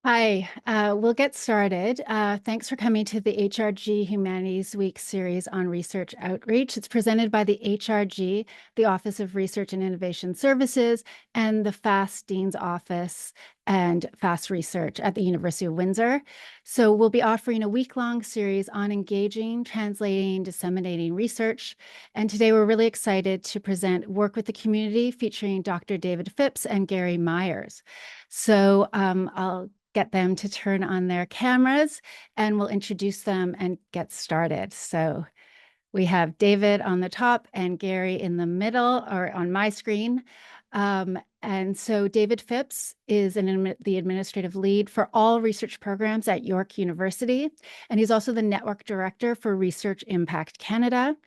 Hi, we'll get started. Thanks for coming to the HRG Humanities Week series on research outreach. It's presented by the HRG, the Office of Research and Innovation Services, and the FAST Dean's Office and FAST Research at the University of Windsor. So we'll be offering a week-long series on engaging, translating, disseminating research. And today we're really excited to present Work with the Community featuring Dr. David Phipps and Gary Myers. So I'll get them to turn on their cameras and we'll introduce them and get started. So we have David on the top and Gary in the middle or on my screen. And so David Phipps is the administrative lead for all research programs at York University, and he's also the network director for Research Impact Canada.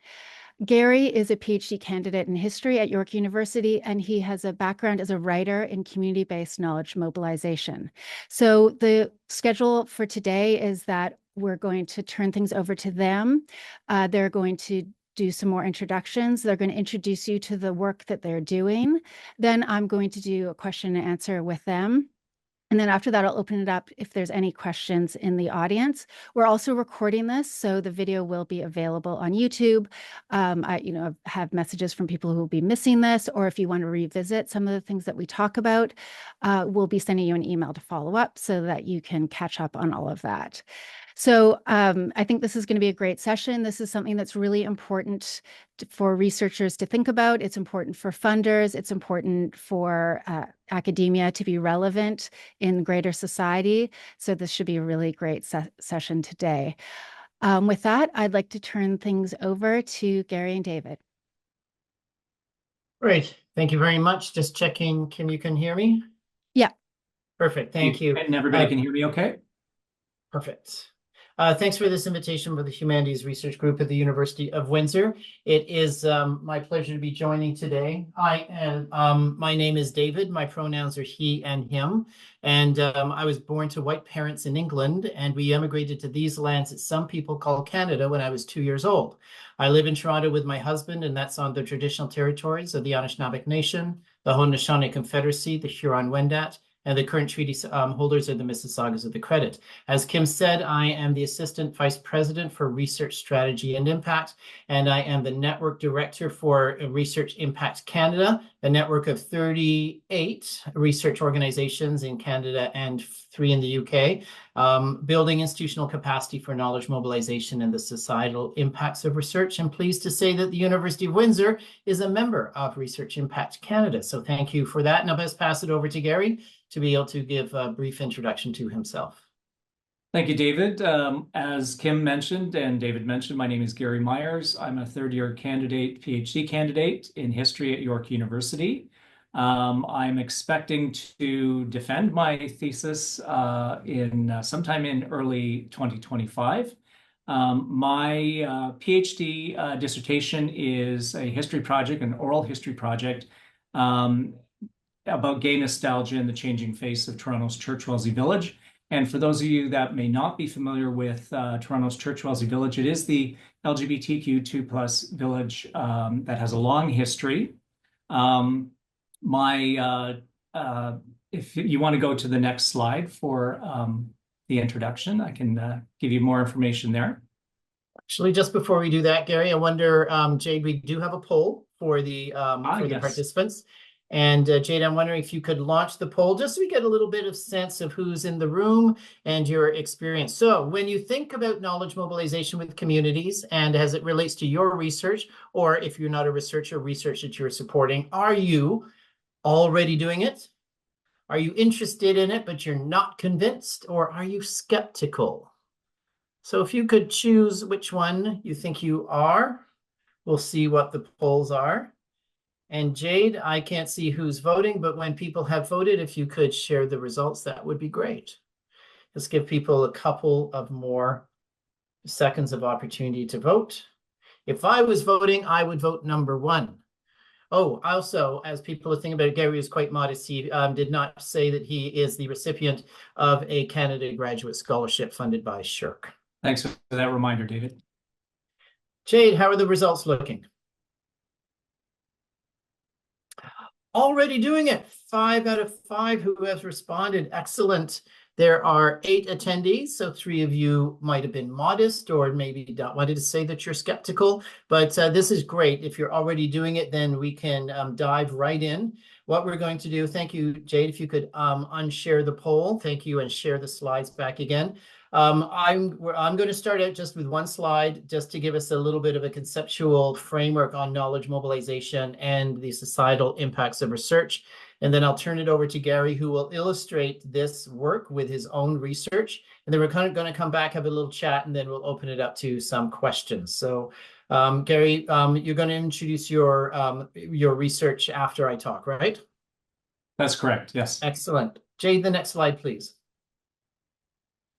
Gary is a PhD candidate in history at York University, and he has a background as a writer in community-based knowledge mobilization. So the schedule for today is that we're going to turn things over to them. They're going to do some more introductions. They're going to introduce you to the work that they're doing. Then I'm going to do a question and answer with them. And then after that, I'll open it up if there's any questions in the audience. We're also recording this, so the video will be available on YouTube. I have messages from people who will be missing this, or if you want to revisit some of the things that we talk about, we'll be sending you an email to follow up so that you can catch up on all of that. So I think this is going to be a great session. This is something that's really important for researchers to think about. It's important for funders. It's important for academia to be relevant in greater society. So this should be a really great session today. With that, I'd like to turn things over to Gary and David. Great. Thank you very much. Just checking, Kim, you can hear me? Yeah. Perfect. Thank you. And everybody can hear me okay? Perfect. Thanks for this invitation for the Humanities Research Group at the University of Windsor. It is my pleasure to be joining today. My name is David. My pronouns are he and him. And I was born to white parents in England, and we emigrated to these lands that some people call Canada when I was 2 years old. I live in Toronto with my husband, and that's on the traditional territories of the Anishinaabe Nation, the Haudenosaunee Confederacy, the Huron-Wendat, and the current treaty holders are the Mississaugas of the Credit. As Kim said, I am the Assistant Vice President for Research Strategy and Impact, and I am the Network Director for Research Impact Canada, a network of 38 research organizations in Canada and 3 in the UK, building institutional capacity for knowledge mobilization and the societal impacts of research. I'm pleased to say that the University of Windsor is a member of Research Impact Canada. So thank you for that. Now let's pass it over to Gary to be able to give a brief introduction to himself. Thank you, David. As Kim mentioned and David mentioned, my name is Gary Myers. I'm a third-year PhD candidate in history at York University. I'm expecting to defend my thesis sometime in early 2025. My PhD dissertation is a history project, an oral history project, about gay nostalgia and the changing face of Toronto's Church Wellesley Village. And for those of you that may not be familiar with Toronto's Church Wellesley Village, it is the LGBTQ2+ village that has a long history. If you want to go to the next slide for the introduction, I can give you more information there. Actually, just before we do that, Gary, I wonder, Jade, we do have a poll for the Yes. participants. And Jade, I'm wondering if you could launch the poll just so we get a little bit of sense of who's in the room and your experience. So when you think about knowledge mobilization with communities and as it relates to your research, or if you're not a researcher, research that you're supporting, are you already doing it? Are you interested in it, but you're not convinced? Or are you skeptical? So if you could choose which one you think you are, we'll see what the polls are. And Jade, I can't see who's voting, but when people have voted, if you could share the results, that would be great. Let's give people a couple of more seconds of opportunity to vote. If I was voting, I would vote number 1. Oh, also, as people are thinking about it, Gary is quite modest. He did not say that he is the recipient of a Canada Graduate Scholarship funded by SSHRC. Thanks for that reminder, David. Jade, how are the results looking? Already doing it. 5 out of 5 who have responded. Excellent. There are 8 attendees, so 3 of you might have been modest or maybe wanted to say that you're skeptical, but this is great. If you're already doing it, then we can dive right in. What we're going to do, thank you, Jade, if you could unshare the poll. Thank you, and share the slides back again. I'm going to start out just with one slide, just to give us a little bit of a conceptual framework on knowledge mobilization and the societal impacts of research. And then I'll turn it over to Gary, who will illustrate this work with his own research. And then we're kind of going to come back, have a little chat, and then we'll open it up to some questions. So Gary, you're going to introduce your research after I talk, right? That's correct, yes. Excellent. Jade, the next slide, please.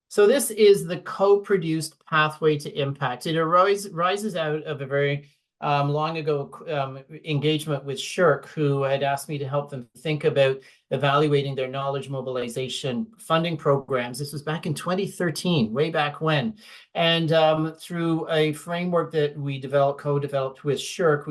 So this is the co-produced pathway to impact. It rises out of a very long ago engagement with SSHRC, who had asked me to help them think about evaluating their knowledge mobilization funding programs. This was back in 2013, way back when. And through a framework that we co-developed with SSHRC,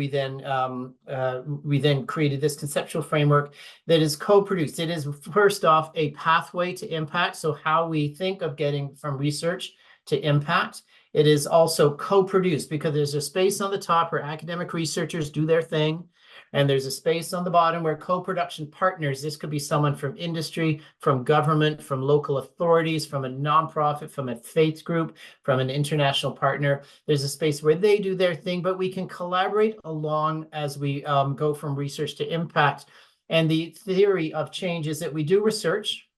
we then created this conceptual framework that is co-produced. It is, first off, a pathway to impact, so how we think of getting from research to impact. It is also co-produced because there's a space on the top where academic researchers do their thing, and there's a space on the bottom where co-production partners, this could be someone from industry, from government, from local authorities, from a nonprofit, from a faith group, from an international partner. There's a space where they do their thing, but we can collaborate along as we go from research to impact. And the theory of change is that we do research.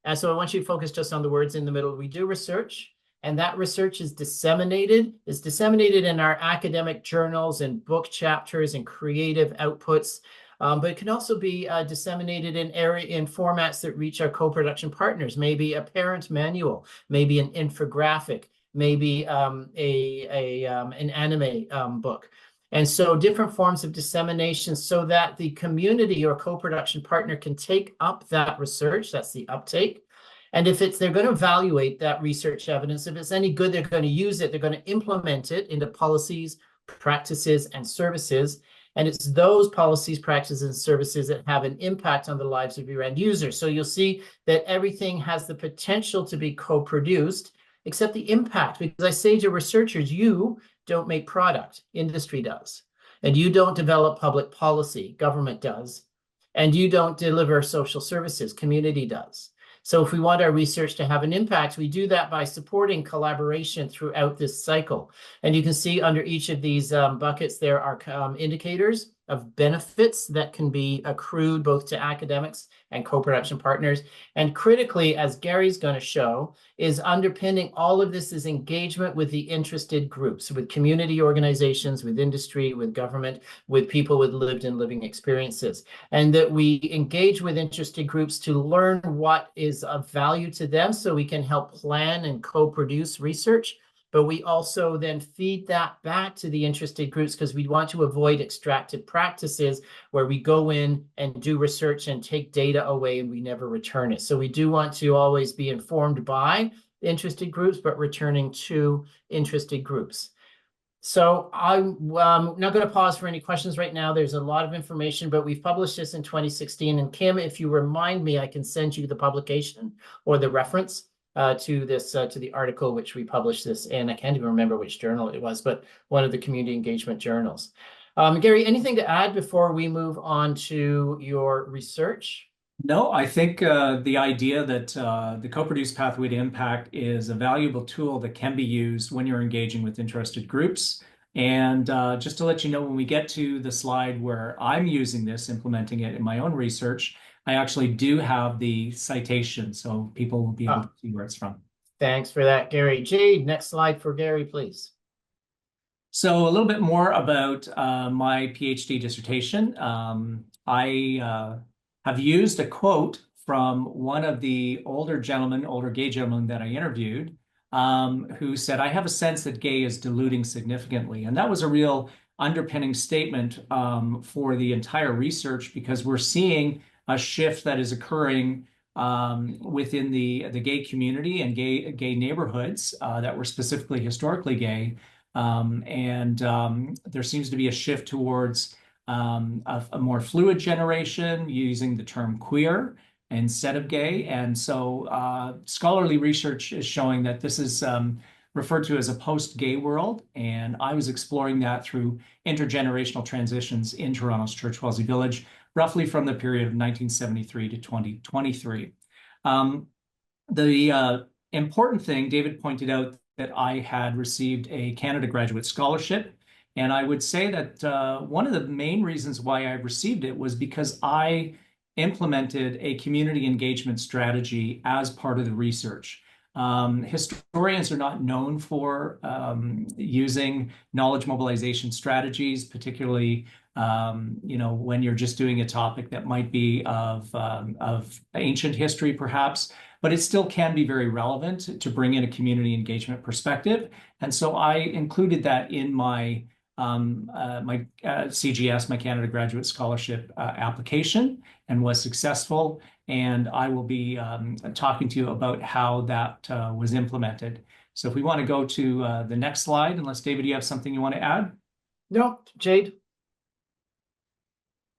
And so I want you to focus just on the words in the middle. We do research, and that research is disseminated in our academic journals and book chapters and creative outputs. But it can also be disseminated in formats that reach our co-production partners, maybe a parent manual, maybe an infographic, maybe an anime book. And so different forms of dissemination so that the community or co-production partner can take up that research, that's the uptake. And if they're going to evaluate that research evidence, if it's any good, they're going to use it, they're going to implement it into policies, practices, and services. And it's those policies, practices, and services that have an impact on the lives of your end users. So you'll see that everything has the potential to be co-produced, except the impact. Because I say to researchers, you don't make product, industry does. And you don't develop public policy, government does. And you don't deliver social services, community does. So if we want our research to have an impact, we do that by supporting collaboration throughout this cycle. And you can see under each of these buckets, there are indicators of benefits that can be accrued both to academics and co-production partners. And critically, as Gary's going to show, is underpinning all of this is engagement with the interested groups, with community organizations, with industry, with government, with people with lived and living experiences. And that we engage with interested groups to learn what is of value to them so we can help plan and co-produce research. But we also then feed that back to the interested groups because we want to avoid extractive practices where we go in and do research and take data away and we never return it. So we do want to always be informed by interested groups, but returning to interested groups. So I'm not going to pause for any questions right now. There's a lot of information, but we've published this in 2016. And Kim, if you remind me, I can send you the publication or the reference to the article which we published this in. I can't even remember which journal it was, but one of the community engagement journals. Gary, anything to add before we move on to your research? No, I think the idea that the co-produced pathway to impact is a valuable tool that can be used when you're engaging with interested groups. And just to let you know, when we get to the slide where I'm using this, implementing it in my own research, I actually do have the citation, so people will be able to see where it's from. Thanks for that, Gary. Jade, next slide for Gary, please. So a little bit more about my PhD dissertation. I have used a quote from one of the older gay gentlemen that I interviewed, who said, "I have a sense that gay is diluting significantly." And that was a real underpinning statement for the entire research because we're seeing a shift that is occurring within the gay community and gay neighborhoods that were specifically historically gay. There seems to be a shift towards a more fluid generation using the term queer. instead of gay. And so scholarly research is showing that this is referred to as a post-gay world. And I was exploring that through intergenerational transitions in Toronto's Church Wellesley Village, roughly from the period of 1973 to 2023. The important thing, David pointed out that I had received a Canada Graduate Scholarship. And I would say that one of the main reasons why I received it was because I implemented a community engagement strategy as part of the research. Historians are not known for using knowledge mobilization strategies, particularly when you're just doing a topic that might be of ancient history, perhaps, but it still can be very relevant to bring in a community engagement perspective. And so I included that in my CGS, my Canada Graduate Scholarship application, and was successful. And I will be talking to you about how that was implemented. So if we want to go to the next slide, unless David, you have something you want to add? No, Jade.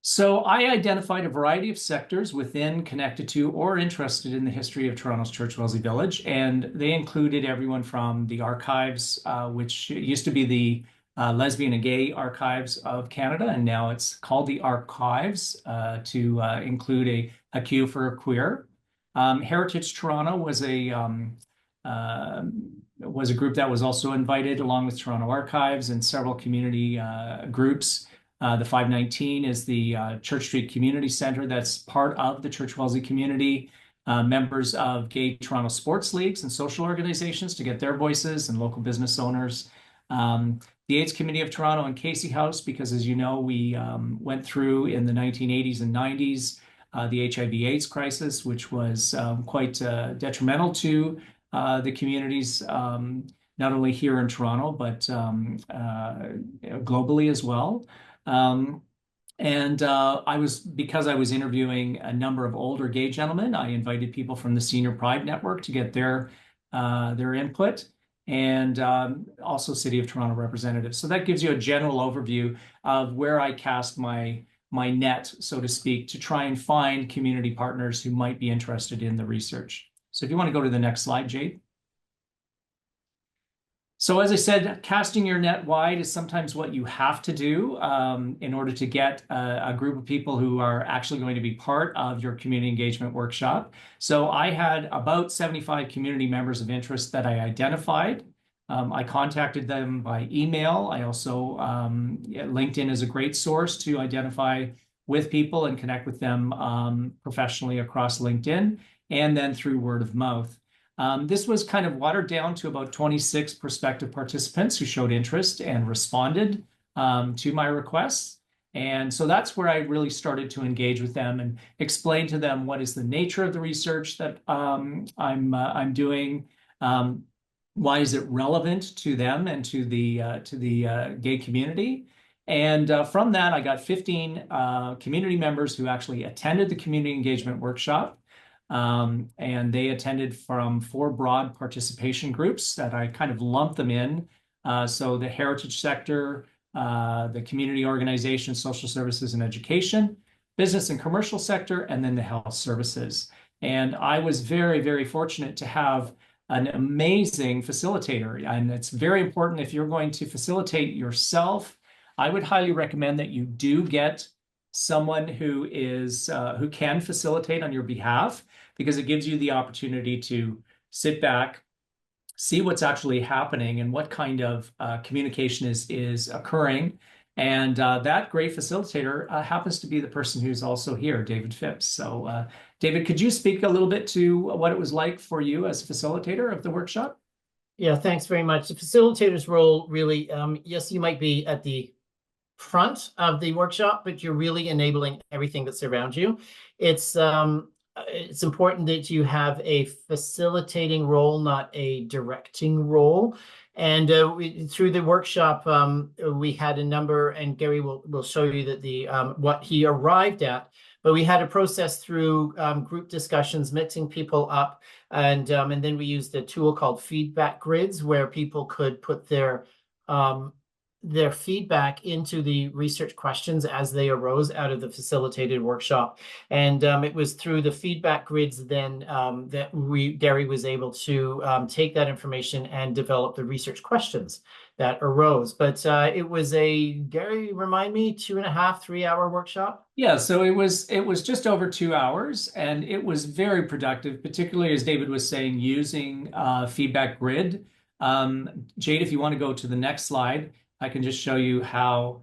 So I identified a variety of sectors within, connected to, or interested in the history of Toronto's Church Wellesley Village. And they included everyone from the archives, which used to be the Lesbian and Gay Archives of Canada, and now it's called the Archives to include a queue for queer. Heritage Toronto was a group that was also invited, along with Toronto Archives and several community groups. The 519 is the Church Street Community Center that's part of the Church Wellesley community. Members of gay Toronto sports leagues and social organizations to get their voices, and local business owners. The AIDS Committee of Toronto and Casey House, because as you know, we went through in the 1980s and 90s the HIV/AIDS crisis, which was quite detrimental to the communities, not only here in Toronto, but globally as well. Because I was interviewing a number of older gay gentlemen, I invited people from the Senior Pride Network to get their input, and also City of Toronto representatives. So that gives you a general overview of where I cast my net, so to speak, to try and find community partners who might be interested in the research. So if you want to go to the next slide, Jade. So as I said, casting your net wide is sometimes what you have to do in order to get a group of people who are actually going to be part of your community engagement workshop. So I had about 75 community members of interest that I identified. I contacted them by email. I also, LinkedIn is a great source to identify with people and connect with them professionally across LinkedIn, and then through word of mouth. This was kind of watered down to about 26 prospective participants who showed interest and responded to my requests. And so that's where I really started to engage with them and explain to them what is the nature of the research that I'm doing, why is it relevant to them and to the gay community. And from that, I got 15 community members who actually attended the community engagement workshop. And they attended from 4 broad participation groups that I kind of lumped them in. So the heritage sector, the community organization, social services and education, business and commercial sector, and then the health services. And I was very, very fortunate to have an amazing facilitator. And it's very important, if you're going to facilitate yourself, I would highly recommend that you do get someone who can facilitate on your behalf, because it gives you the opportunity to sit back, see what's actually happening and what kind of communication is occurring. And that great facilitator happens to be the person who's also here, David Phipps. So David, could you speak a little bit to what it was like for you as a facilitator of the workshop? Yeah, thanks very much. The facilitator's role really, yes, you might be at the front of the workshop, but you're really enabling everything that's around you. It's important that you have a facilitating role, not a directing role. And through the workshop, we had a number, and Gary will show you that the what he arrived at. But we had a process through group discussions, mixing people up, and then we used a tool called feedback grids, where people could put their their feedback into the research questions as they arose out of the facilitated workshop. And it was through the feedback grids then that Gary was able to take that information and develop the research questions that arose. But it was Gary, remind me, 2.5, 3 hour workshop? Yeah, so it was just over 2 hours, and it was very productive, particularly as David was saying, using feedback grid. Jade, if you want to go to the next slide, I can just show you how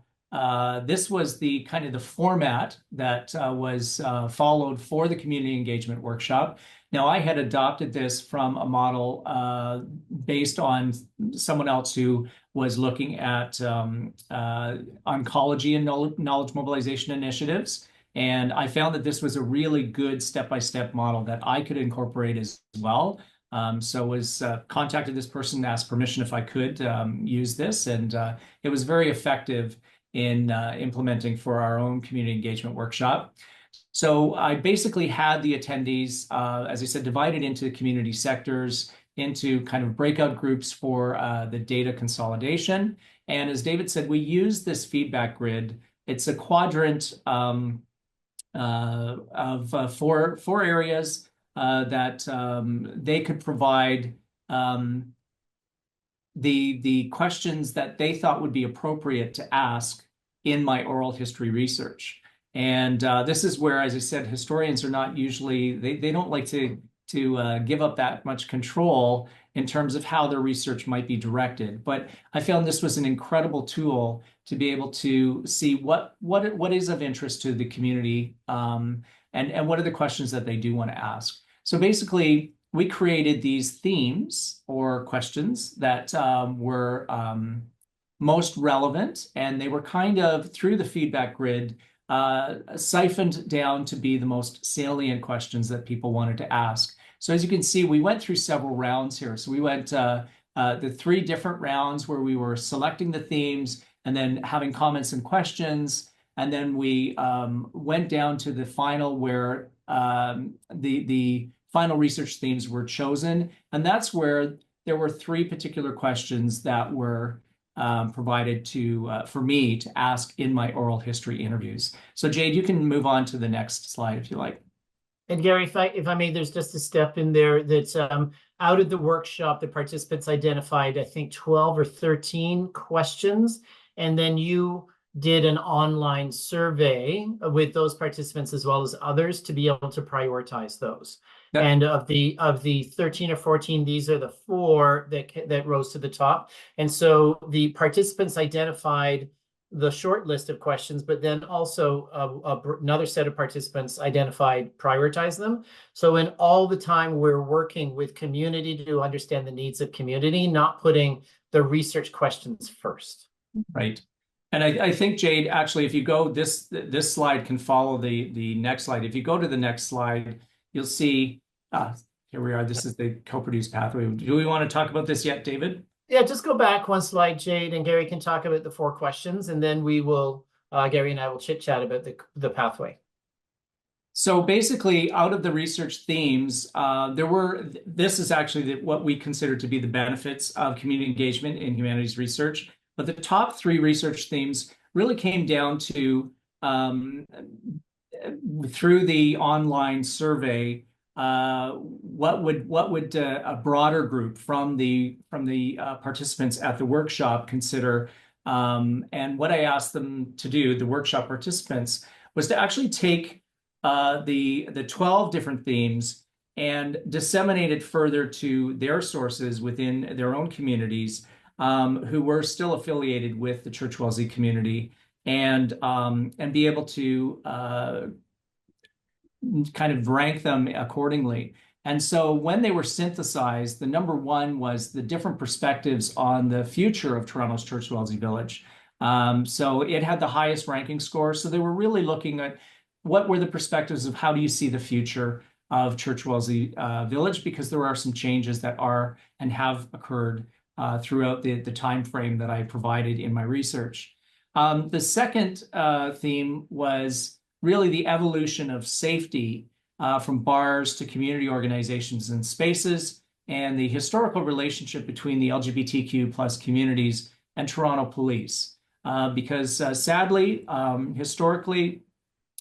this was the kind of the format that was followed for the community engagement workshop. Now, I had adopted this from a model based on someone else who was looking at oncology and knowledge mobilization initiatives. And I found that this was a really good step-by-step model that I could incorporate as well. So was contacted this person, asked permission if I could use this, and it was very effective in implementing for our own community engagement workshop. So I basically had the attendees, as I said, divided into community sectors, into kind of breakout groups for the data consolidation. And as David said, we use this feedback grid. It's a quadrant of four areas that they could provide the questions that they thought would be appropriate to ask in my oral history research. And this is where, as I said, historians are not usually, they don't like to give up that much control in terms of how their research might be directed. But I found this was an incredible tool to be able to see what is of interest to the community, and what are the questions that they do want to ask. So basically, we created these themes or questions that were most relevant, and they were kind of, through the feedback grid, siphoned down to be the most salient questions that people wanted to ask. So as you can see, we went through several rounds here. So we went the 3 different rounds where we were selecting the themes and then having comments and questions. And then we went down to the final where the final research themes were chosen. And that's where there were 3 particular questions that were provided for me to ask in my oral history interviews. So Jade, you can move on to the next slide if you like. And Gary, if I may, there's just a step in there that out of the workshop, the participants identified, I think, 12 or 13 questions, and then you did an online survey with those participants as well as others to be able to prioritize those. Yep. And of the 13 or 14, these are the 4 that rose to the top. And so the participants identified the short list of questions, but then also another set of participants prioritized them. So in all the time we're working with community to understand the needs of community, not putting the research questions first. Right. And I think, Jade, actually, if you go, this slide can follow the next slide. If you go to the next slide, you'll see, here we are. This is the co-produced pathway. Do we want to talk about this yet, David? Yeah, just go back one slide, Jade, and Gary can talk about the 4 questions, and then we will, Gary and I will chit-chat about the pathway. So basically, out of the research themes, this is actually what we consider to be the benefits of community engagement in humanities research. But the top 3 research themes really came down to, through the online survey, what would a broader group from the participants at the workshop consider? And what I asked them to do, the workshop participants, was to actually take the 12 different themes and disseminate it further to their sources within their own communities, who were still affiliated with the Church Wellesley community, and be able to kind of rank them accordingly. And so when they were synthesized, the number 1 was the different perspectives on the future of Toronto's Church Wellesley Village. So it had the highest ranking score. So they were really looking at what were the perspectives of how do you see the future of Church Wellesley Village, because there are some changes that are and have occurred throughout the time frame that I provided in my research. The second theme was really the evolution of safety from bars to community organizations and spaces, and the historical relationship between the LGBTQ plus communities and Toronto Police. Because sadly, historically,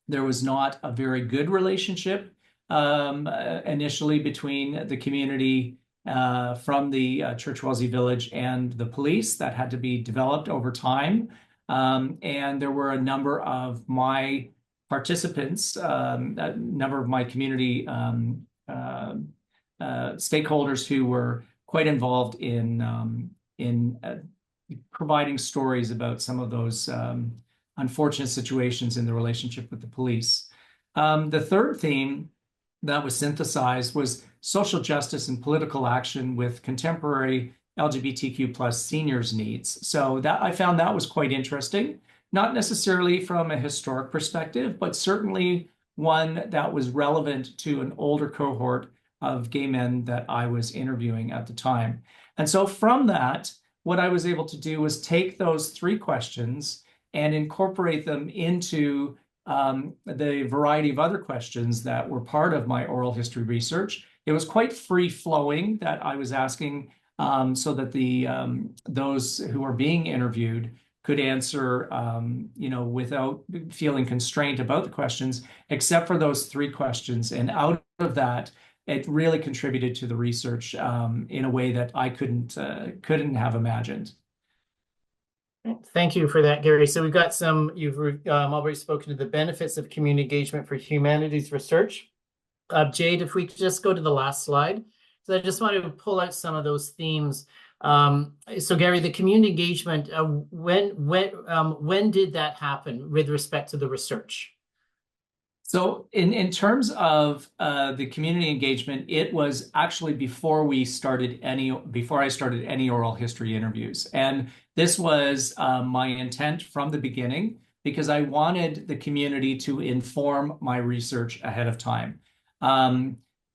there was not a very good relationship initially between the community from the Church Wellesley Village and the police. That had to be developed over time. And there were a number of my participants, a number of my community stakeholders who were quite involved in providing stories about some of those unfortunate situations in the relationship with the police. The third theme that was synthesized was social justice and political action with contemporary LGBTQ plus seniors needs. So that I found that was quite interesting, not necessarily from a historic perspective, but certainly one that was relevant to an older cohort of gay men that I was interviewing at the time. And so from that, what I was able to do was take those three questions and incorporate them into the variety of other questions that were part of my oral history research. It was quite free-flowing that I was asking so that those who are being interviewed could answer, without feeling constrained about the questions, except for those three questions. And out of that, it really contributed to the research in a way that I couldn't have imagined. Thank you for that, Gary. So we've got you've already spoken to the benefits of community engagement for humanities research. Jade, if we could just go to the last slide. So I just wanted to pull out some of those themes. So Gary, the community engagement, when did that happen with respect to the research? So in terms of the community engagement, it was actually before I started any oral history interviews. And this was my intent from the beginning, because I wanted the community to inform my research ahead of time.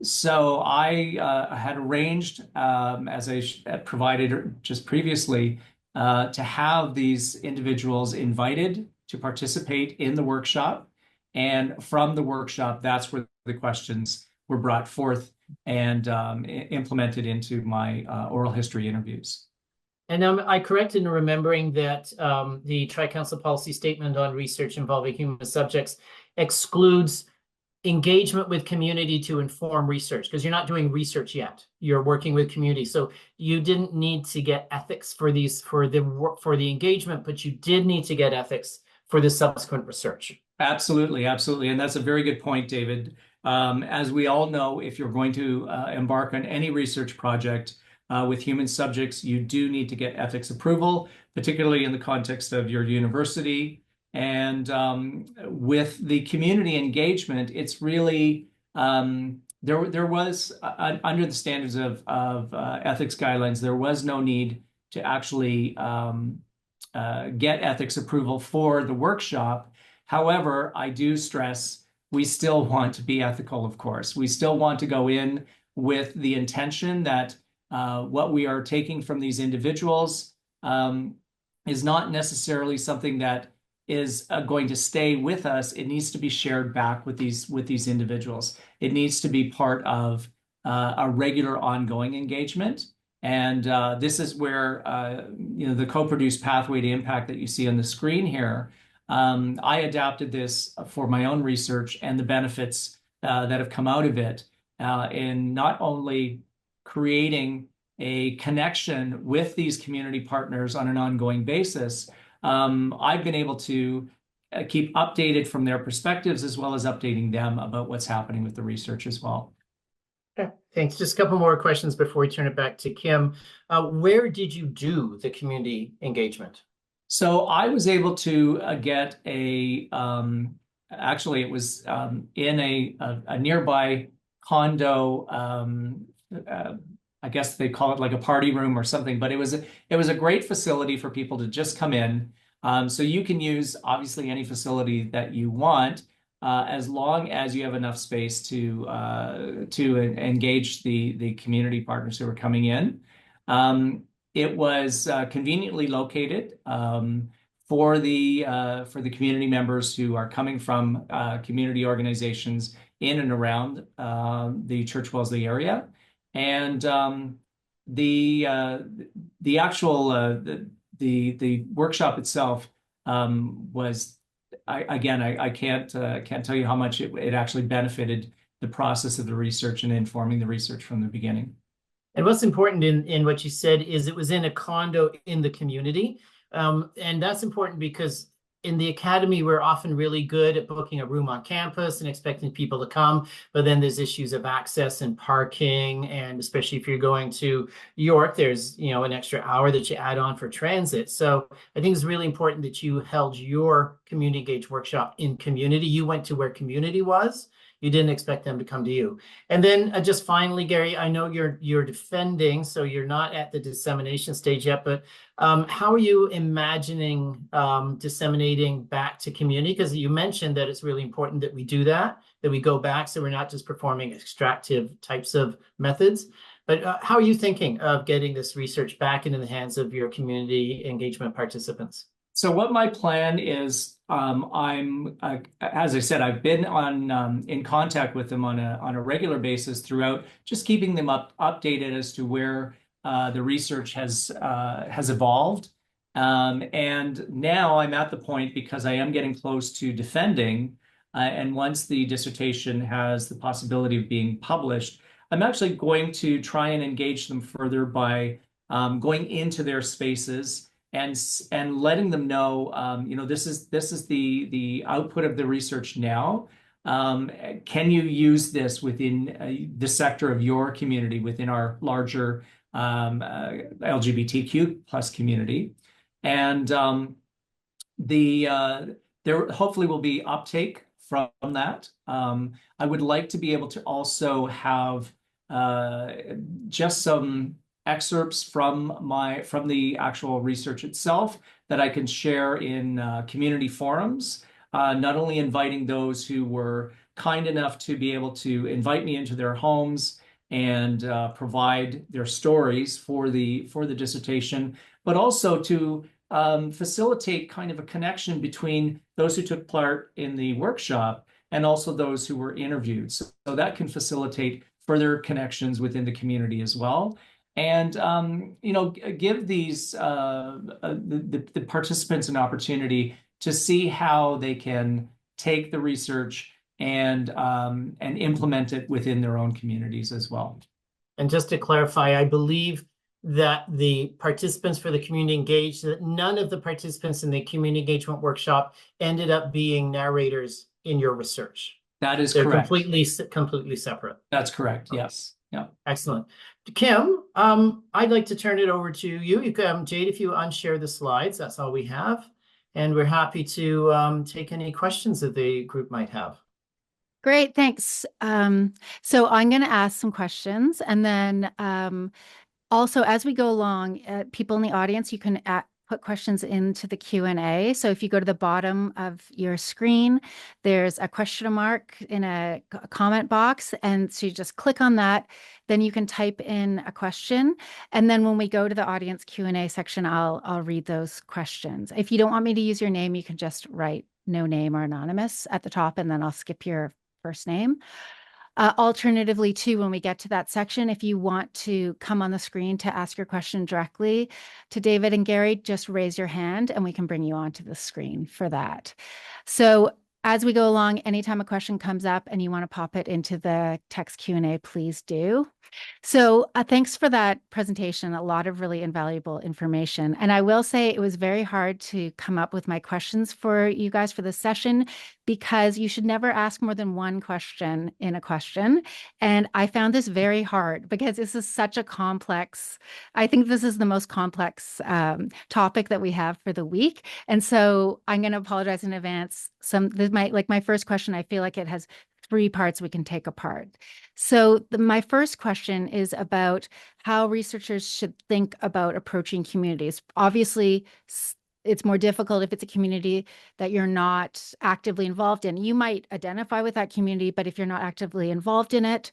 So I had arranged, as I provided just previously, to have these individuals invited to participate in the workshop. And from the workshop, that's where the questions were brought forth and implemented into my oral history interviews. And am I correct in remembering that the Tri-Council Policy Statement on Research Involving Human Subjects excludes engagement with community to inform research? Because you're not doing research yet. You're working with community. So you didn't need to get ethics for the engagement, but you did need to get ethics for the subsequent research. Absolutely, absolutely. And that's a very good point, David. As we all know, if you're going to embark on any research project with human subjects, you do need to get ethics approval, particularly in the context of your university. And with the community engagement, it's really, there was, under the standards of ethics guidelines, there was no need to actually get ethics approval for the workshop. However, I do stress we still want to be ethical, of course. We still want to go in with the intention that what we are taking from these individuals is not necessarily something that is going to stay with us. It needs to be shared back with these individuals. It needs to be part of a regular ongoing engagement. And this is where the co-produced pathway to impact that you see on the screen here. I adapted this for my own research and the benefits that have come out of it in not only creating a connection with these community partners on an ongoing basis. I've been able to keep updated from their perspectives, as well as updating them about what's happening with the research as well. Okay, thanks. Just a couple more questions before we turn it back to Kim. Where did you do the community engagement? So I was able to get actually it was in a nearby condo, I guess they call it like a party room or something, but it was a great facility for people to just come in. So you can use obviously any facility that you want, as long as you have enough space to engage the community partners who are coming in. It was conveniently located for the community members who are coming from community organizations in and around the Church Wellesley area, and the the workshop itself was, I can't tell you how much it actually benefited the process of the research and informing the research from the beginning. And what's important in what you said is it was in a condo in the community. And that's important because in the academy, we're often really good at booking a room on campus and expecting people to come. But then there's issues of access and parking. And especially if you're going to York, there's, an extra hour that you add on for transit. So I think it's really important that you held your community engaged workshop in community. You went to where community was. You didn't expect them to come to you. And then just finally, Gary, I know you're defending, so you're not at the dissemination stage yet, but how are you imagining disseminating back to community? Because you mentioned that it's really important that we do that we go back, so we're not just performing extractive types of methods. But how are you thinking of getting this research back into the hands of your community engagement participants? So what my plan is, as I said, I've been in contact with them on a regular basis throughout, just keeping them updated as to where the research has evolved. And now I'm at the point, because I am getting close to defending, and once the dissertation has the possibility of being published, I'm actually going to try and engage them further by going into their spaces and letting them know, this is the output of the research now. Can you use this within the sector of your community, within our larger LGBTQ plus community? And there hopefully will be uptake from that. I would like to be able to also have just some excerpts from the actual research itself that I can share in community forums, not only inviting those who were kind enough to be able to invite me into their homes and provide their stories for the dissertation, but also to facilitate kind of a connection between those who took part in the workshop and also those who were interviewed. So that can facilitate further connections within the community as well. And give these the participants an opportunity to see how they can take the research and implement it within their own communities as well. And just to clarify, I believe that the participants for the community engaged, that none of the participants in the community engagement workshop ended up being narrators in your research. That is They're correct. completely separate. That's correct. Yes. Yeah. Excellent. Kim, I'd like to turn it over to you. You can, Jade, if you unshare the slides, that's all we have. And we're happy to take any questions that the group might have. Great, thanks. So I'm going to ask some questions, and then also, as we go along, people in the audience, you can put questions into the Q&A. So if you go to the bottom of your screen, there's a question mark in a comment box. And so you just click on that. Then you can type in a question. And then when we go to the audience Q&A section, I'll read those questions. If you don't want me to use your name, you can just write no name or anonymous at the top, and then I'll skip your first name. Alternatively, too, when we get to that section, if you want to come on the screen to ask your question directly to David and Gary, just raise your hand and we can bring you onto the screen for that. So as we go along, anytime a question comes up and you want to pop it into the text Q&A, please do. So thanks for that presentation, a lot of really invaluable information. And I will say it was very hard to come up with my questions for you guys for this session, because you should never ask more than one question in a question. And I found this very hard because this is such a complex, I think this is the most complex topic that we have for the week. And so I'm going to apologize in advance. My first question, I feel like it has 3 parts we can take apart. So my first question is about how researchers should think about approaching communities. Obviously, it's more difficult if it's a community that you're not actively involved in. You might identify with that community, but if you're not actively involved in it,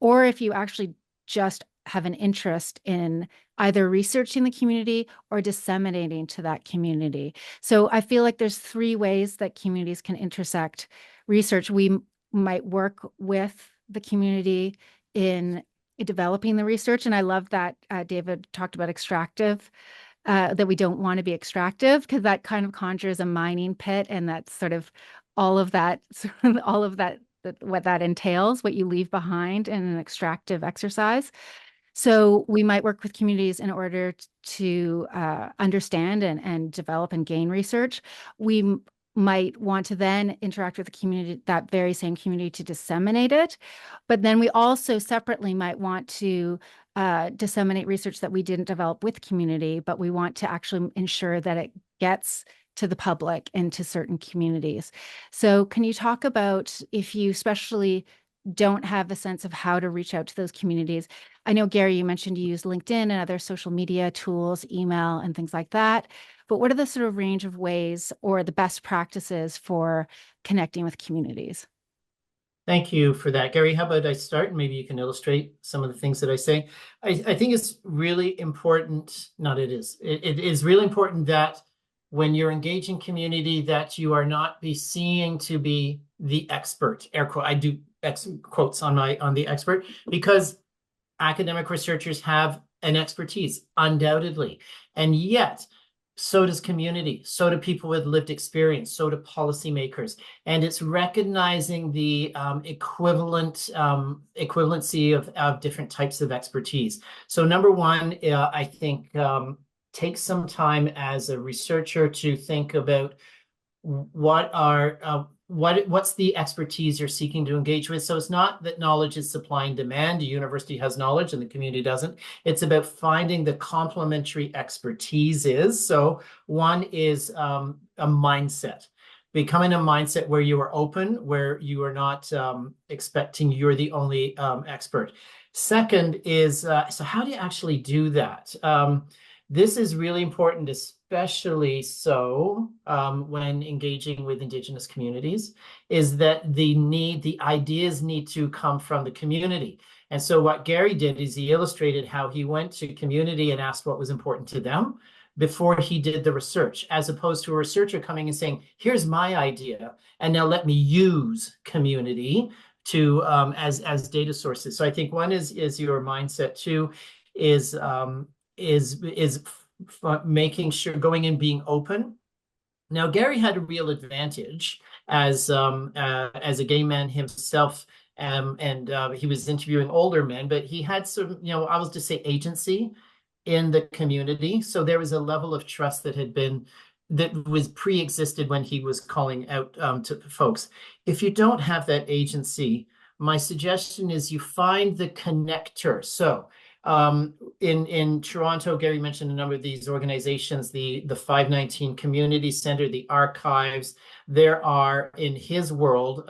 or if you actually just have an interest in either researching the community or disseminating to that community. So I feel like there's 3 ways that communities can intersect research. We might work with the community in developing the research. And I love that David talked about extractive that we don't want to be extractive, because that kind of conjures a mining pit, and that's sort of all of that, all of that, what that entails, what you leave behind in an extractive exercise. So we might work with communities in order to understand and develop and gain research. We might want to then interact with the community, that very same community, to disseminate it. But then we also separately might want to disseminate research that we didn't develop with community, but we want to actually ensure that it gets to the public and to certain communities. So can you talk about, if you especially don't have a sense of how to reach out to those communities? I know, Gary, you mentioned you use LinkedIn and other social media tools, email, and things like that. But what are the sort of range of ways or the best practices for connecting with communities? Thank you for that. Gary, how about I start and maybe you can illustrate some of the things that I say. I think it's really important, it is really important that when you're engaging community, that you are not be seeing to be the expert. Air quote, I do quotes on the expert, because academic researchers have an expertise, undoubtedly. And yet, so does community, so do people with lived experience, so do policymakers. And it's recognizing the equivalency of different types of expertise. So number one, I think take some time as a researcher to think about what's the expertise you're seeking to engage with. So it's not that knowledge is supply and demand. The university has knowledge and the community doesn't. It's about finding the complementary expertise is. So one is a mindset. Becoming a mindset where you are open, where you are not expecting you're the only expert. Second is, so how do you actually do that? This is really important, especially so when engaging with Indigenous communities, is that the ideas need to come from the community. And so what Gary did is he illustrated how he went to community and asked what was important to them before he did the research, as opposed to a researcher coming and saying, here's my idea, and now let me use community to as data sources. So I think one is your mindset. Two is making sure going and being open. Now, Gary had a real advantage as a gay man himself, and he was interviewing older men, but he had some, I was to say, agency in the community. So there was a level of trust that was pre-existed when he was calling out to folks. If you don't have that agency, my suggestion is you find the connector. So in Toronto, Gary mentioned a number of these organizations, the 519 Community Center, the archives. There are, in his world,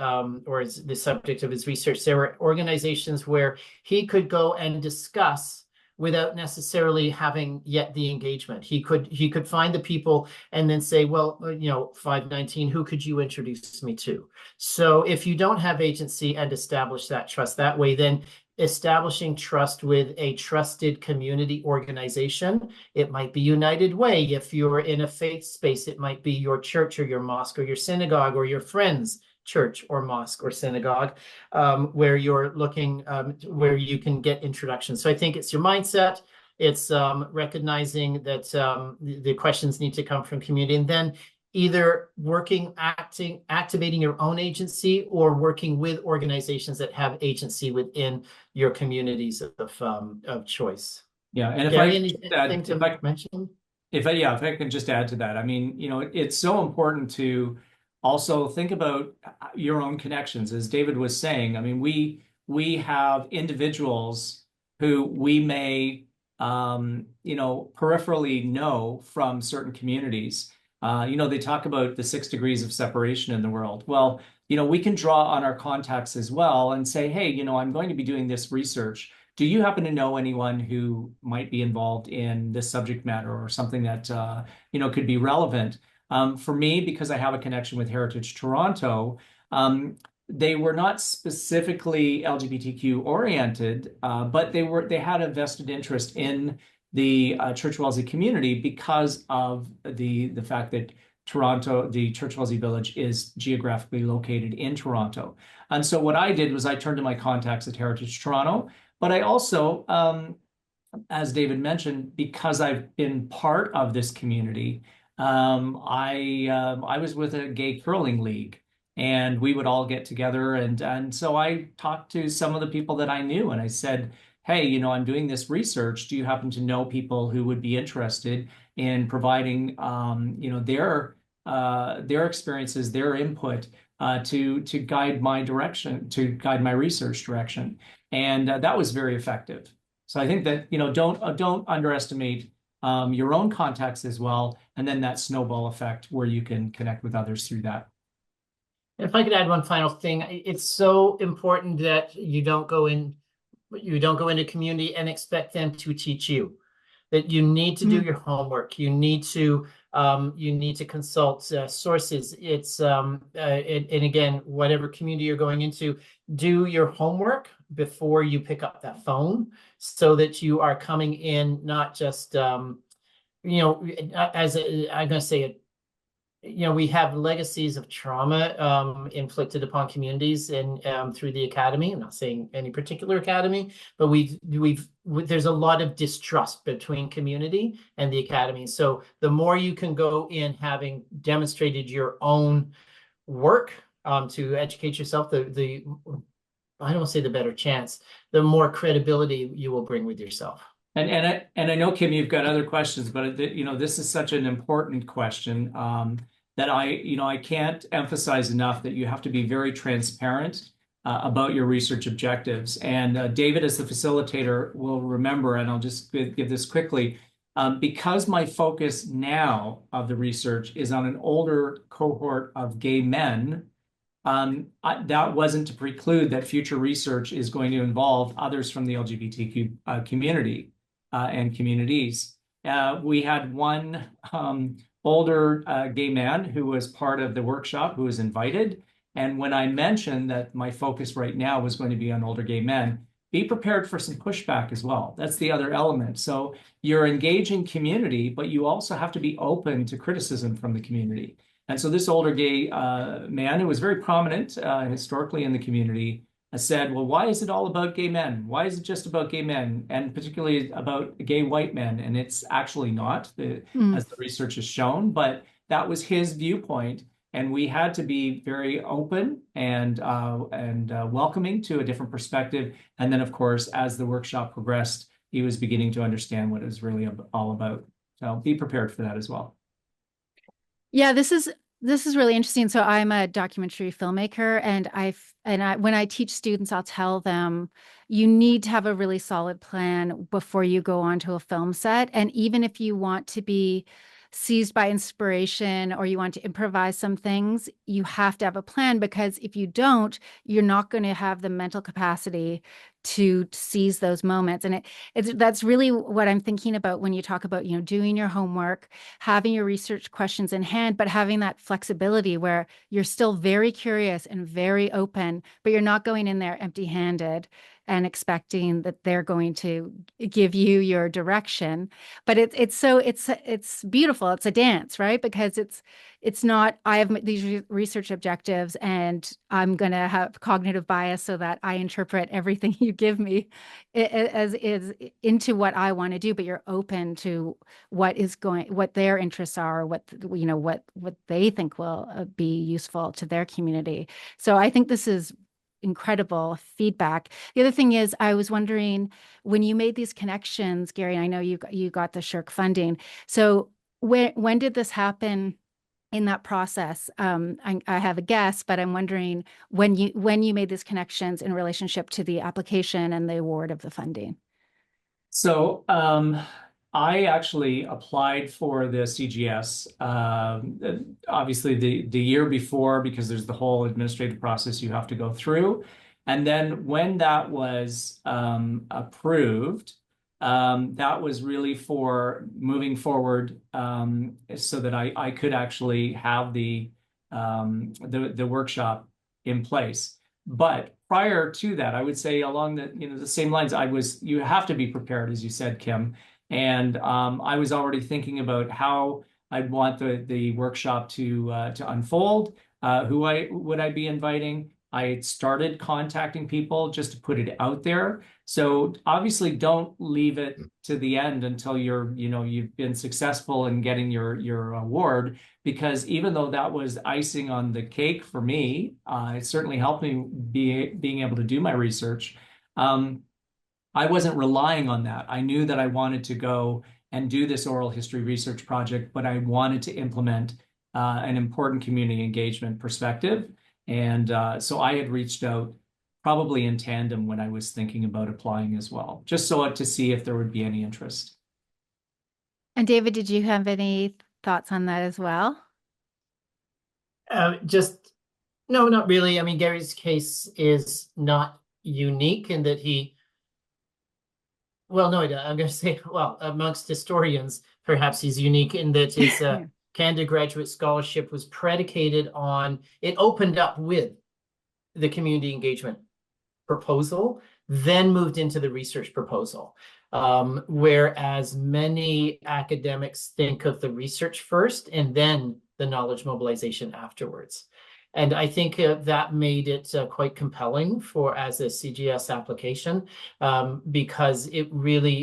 or as the subject of his research, there were organizations where he could go and discuss without necessarily having yet the engagement. He could find the people and then say, well, 519, who could you introduce me to? So if you don't have agency and establish that trust that way, then establishing trust with a trusted community organization. It might be United Way. If you're in a faith space, it might be your church or your mosque or your synagogue or your friend's church or mosque or synagogue, where you're looking, where you can get introductions. So I think it's your mindset. It's recognizing that the questions need to come from community, and then either activating your own agency or working with organizations that have agency within your communities of choice. Yeah, and Gary, anything to mention? If I can just add to that, I mean, it's so important to also think about your own connections. As David was saying, I mean, we have individuals who we may, peripherally know from certain communities. They talk about the 6 degrees of separation in the world. Well, we can draw on our contacts as well and say, hey, I'm going to be doing this research. Do you happen to know anyone who might be involved in this subject matter or something that, could be relevant? For me, because I have a connection with Heritage Toronto, they were not specifically LGBTQ oriented, but they had a vested interest in the Church Wellesley community because of the fact that Toronto, the Church Wellesley Village, is geographically located in Toronto. And so what I did was I turned to my contacts at Heritage Toronto, but I also as David mentioned, because I've been part of this community, I was with a gay curling league, and we would all get together, and so I talked to some of the people that I knew, and I said, "Hey, I'm doing this research. Do you happen to know people who would be interested in providing, their experiences, their input, to guide my direction, to guide my research direction?" And that was very effective. So I think that, don't underestimate your own contacts as well, and then that snowball effect where you can connect with others through that. If I could add one final thing, it's so important that you don't go into community and expect them to teach you. That you need to do your homework. You need to consult sources. And again, whatever community you're going into, do your homework before you pick up that phone, so that you are coming in not just I'm going to say it. We have legacies of trauma inflicted upon communities and through the academy. I'm not saying any particular academy, but there's a lot of distrust between community and the academy. So the more you can go in having demonstrated your own work to educate yourself, the I don't say the better chance, the more credibility you will bring with yourself. And I know, Kim, you've got other questions, but this is such an important question, that I can't emphasize enough that you have to be very transparent about your research objectives. And David, as the facilitator, will remember, and I'll just give this quickly, because my focus now of the research is on an older cohort of gay men. That wasn't to preclude that future research is going to involve others from the LGBTQ community and communities. We had one older gay man who was part of the workshop who was invited. And when I mentioned that my focus right now was going to be on older gay men, be prepared for some pushback as well. That's the other element. So you're engaging community, but you also have to be open to criticism from the community. And so this older gay man, who was very prominent historically in the community, said, "Well, why is it all about gay men? Why is it just about gay men, and particularly about gay white men?" And it's actually not, as the research has shown, but that was his viewpoint. And we had to be very open and welcoming to a different perspective. And then, of course, as the workshop progressed, he was beginning to understand what it was really all about. So be prepared for that as well. Yeah, this is really interesting. So I'm a documentary filmmaker, and when I teach students, I'll tell them you need to have a really solid plan before you go onto a film set. And even if you want to be seized by inspiration or you want to improvise some things, you have to have a plan, because if you don't, you're not going to have the mental capacity to seize those moments. And that's really what I'm thinking about when you talk about, doing your homework, having your research questions in hand, but having that flexibility where you're still very curious and very open, but you're not going in there empty-handed and expecting that they're going to give you your direction. But it's beautiful. It's a dance, right? Because it's not, I have these research objectives and I'm going to have cognitive bias so that I interpret everything you give me as is into what I want to do, but you're open to what their interests are, what they think will be useful to their community. So I think this is incredible feedback. The other thing is, I was wondering, when you made these connections, Gary, I know you got the SSHRC funding. So when did this happen in that process? I have a guess, but I'm wondering when you made these connections in relationship to the application and the award of the funding. So I actually applied for the CGS, obviously the year before, because there's the whole administrative process you have to go through. And then when that was approved, that was really for moving forward, so that I could actually have the workshop in place. But prior to that, I would say along the same lines, you have to be prepared, as you said, Kim. And I was already thinking about how I'd want the workshop to unfold, who would I be inviting, I started contacting people just to put it out there. So obviously don't leave it to the end until you've been successful in getting your award, because even though that was icing on the cake for me, it certainly helped me being able to do my research. Um, I wasn't relying on that. I knew that I wanted to go and do this oral history research project, but I wanted to implement an important community engagement perspective. And so I had reached out probably in tandem when I was thinking about applying as well, just so to see if there would be any interest. And David, did you have any thoughts on that as well? Just no, not really. I mean, Gary's case is not unique in that well, no, I'm going to say, well, amongst historians, perhaps he's unique in that his Yeah. Canada graduate scholarship was predicated on, it opened up with the community engagement proposal, then moved into the research proposal. Whereas many academics think of the research first and then the knowledge mobilization afterwards. And I think that made it quite compelling for as a CGS application, because it really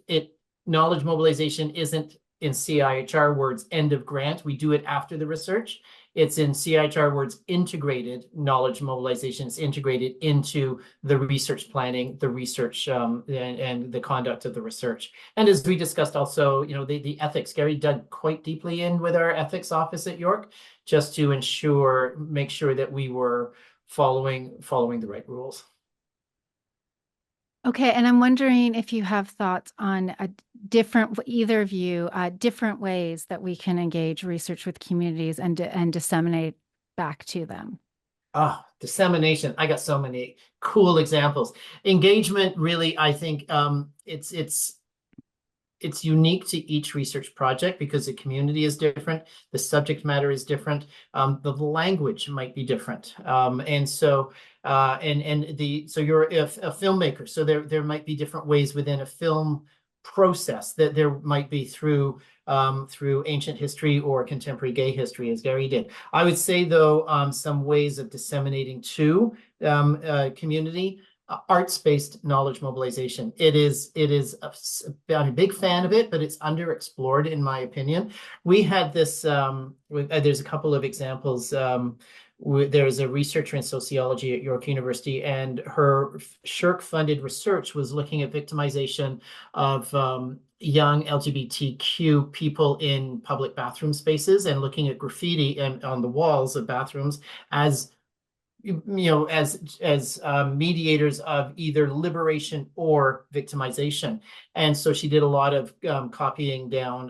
it knowledge mobilization isn't, in CIHR words, end of grant. We do it after the research. It's, in CIHR words, integrated knowledge mobilization. It's integrated into the research planning, the research and the conduct of the research. And as we discussed also, the ethics, Gary dug quite deeply in with our ethics office at York, just to make sure that we were following the right rules. Okay, and I'm wondering if you have thoughts on either of you, different ways that we can engage research with communities and disseminate back to them. Dissemination. I got so many cool examples. Engagement, really, I think it's unique to each research project because the community is different, the subject matter is different, the language might be different, and so you're a filmmaker, so there might be different ways within a film process that there might be through ancient history or contemporary gay history, as Gary did. I would say, though, some ways of disseminating to community. Arts-based knowledge mobilization. I'm a big fan of it, but it's underexplored in my opinion. We had this, there's a couple of examples. There's a researcher in sociology at York University, and her SSHRC-funded research was looking at victimization of young LGBTQ people in public bathroom spaces, and looking at graffiti on the walls of bathrooms as mediators of either liberation or victimization. And so she did a lot of copying down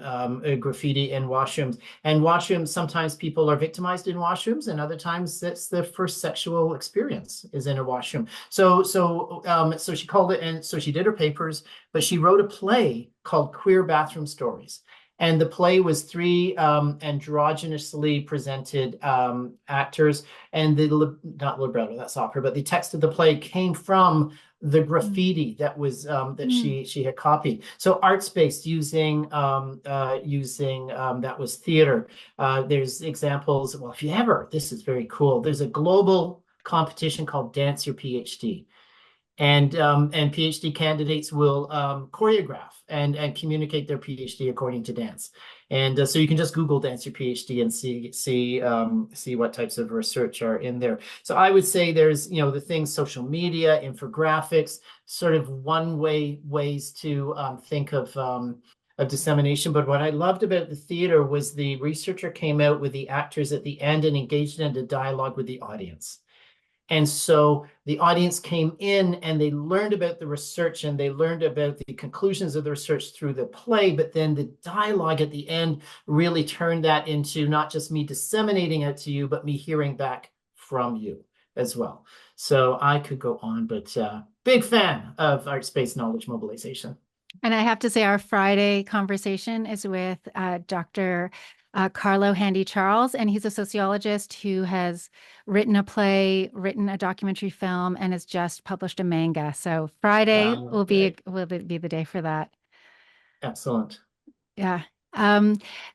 graffiti in washrooms. And washrooms, sometimes people are victimized in washrooms, and other times that's their first sexual experience is in a washroom. So she called it, and so she did her papers, but she wrote a play called Queer Bathroom Stories. And the play was three androgynously presented actors, and not libretto, that's opera, but the text of the play came from the graffiti that was she had copied. So arts-based, using that was theater. There's examples. Well, this is very cool. There's a global competition called Dance Your PhD. And PhD candidates will choreograph and communicate their PhD according to dance. And so you can just Google Dance Your PhD and see what types of research are in there. So I would say there's the things, social media, infographics, sort of ways to think of dissemination. But what I loved about the theater was the researcher came out with the actors at the end and engaged in a dialogue with the audience. And so the audience came in and they learned about the research and they learned about the conclusions of the research through the play, but then the dialogue at the end really turned that into not just me disseminating it to you, but me hearing back from you as well. So I could go on, but big fan of arts-based knowledge mobilization. And I have to say, our Friday conversation is with Dr. Carlo Handy Charles, and he's a sociologist who has written a play, written a documentary film, and has just published a manga. So Friday will be the day for that. Excellent. Yeah.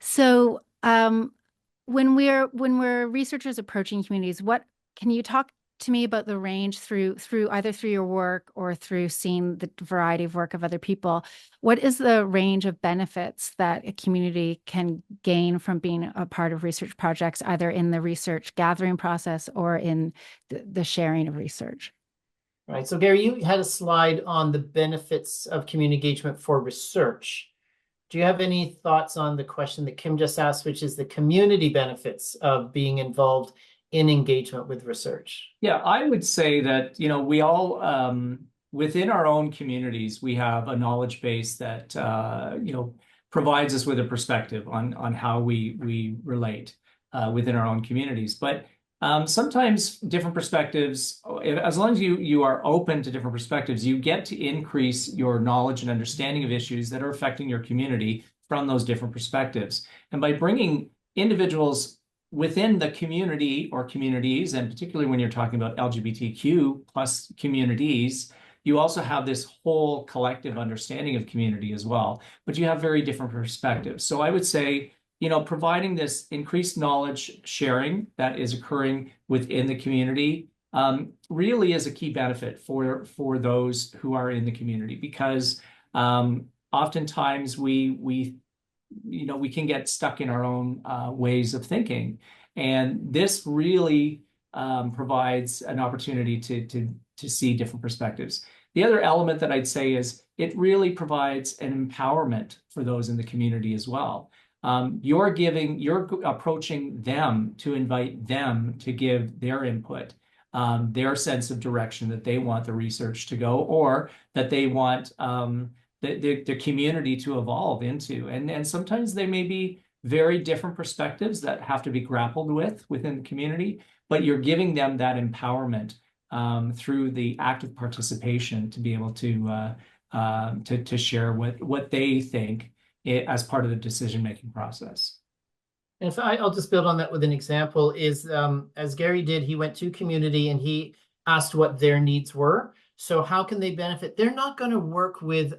So when we're researchers approaching communities, what can you talk to me about the range through either through your work or through seeing the variety of work of other people? What is the range of benefits that a community can gain from being a part of research projects, either in the research gathering process or in the sharing of research? Right. So Gary, you had a slide on the benefits of community engagement for research. Do you have any thoughts on the question that Kim just asked, which is the community benefits of being involved in engagement with research? Yeah, I would say that, we all, within our own communities, we have a knowledge base that, provides us with a perspective on how we relate within our own communities. But sometimes different perspectives, as long as you are open to different perspectives, you get to increase your knowledge and understanding of issues that are affecting your community from those different perspectives. And by bringing individuals within the community or communities, and particularly when you're talking about LGBTQ plus communities, you also have this whole collective understanding of community as well, but you have very different perspectives. So I would say, providing this increased knowledge sharing that is occurring within the community really is a key benefit for those who are in the community, because oftentimes we can get stuck in our own ways of thinking. And this really provides an opportunity to see different perspectives. The other element that I'd say is it really provides an empowerment for those in the community as well. You're approaching them to invite them to give their input, their sense of direction that they want the research to go, or that they want the community to evolve into. And sometimes they may be very different perspectives that have to be grappled with within the community, but you're giving them that empowerment through the active participation to be able to share what they think as part of the decision-making process. And if I'll just build on that with an example is, as Gary did, he went to community and he asked what their needs were. So how can they benefit? They're not going to work with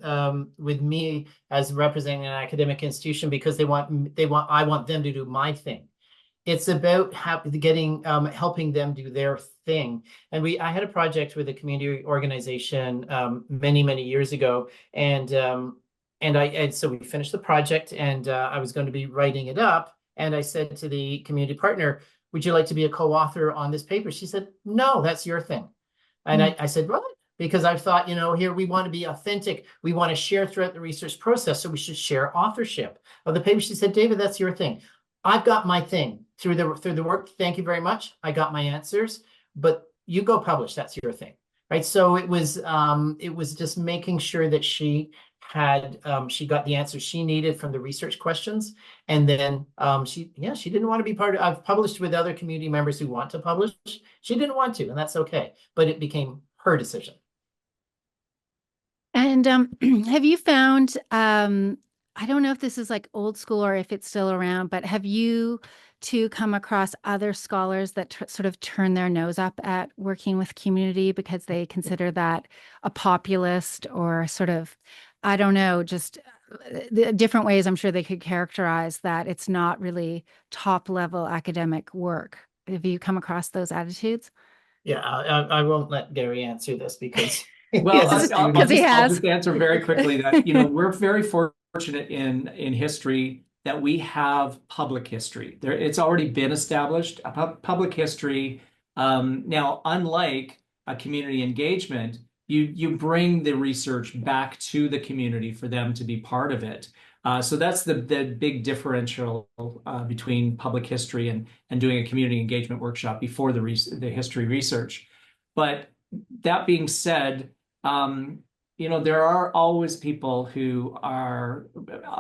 me as representing an academic institution because I want them to do my thing. It's about helping them do their thing. And I had a project with a community organization many years ago, and so we finished the project, and I was going to be writing it up, and I said to the community partner, "Would you like to be a co-author on this paper?" She said, "No, that's your thing." And I said, "What?" Because I thought, here we want to be authentic. We want to share throughout the research process, so we should share authorship of the paper. She said, "David, that's your thing. I've got my thing through the work. Thank you very much. I got my answers, but you go publish. That's your thing." Right. So it was just making sure that she got the answers she needed from the research questions. And then she didn't want to be part of, I've published with other community members who want to publish. She didn't want to, and that's okay. But it became her decision. And have you found, I don't know if this is like old school or if it's still around, but have you to come across other scholars that sort of turn their nose up at working with community because they consider that a populist or sort of, I don't know, just the different ways I'm sure they could characterize that it's not really top level academic work? Have you come across those attitudes? Yeah, I won't let Gary answer this because Well, I'll has. just answer very quickly that we're very fortunate in history that we have public history. It's already been established. Public history. Now, unlike a community engagement, you bring the research back to the community for them to be part of it. So that's the big differential between public history and doing a community engagement workshop before the history research. But that being said, there are always people who are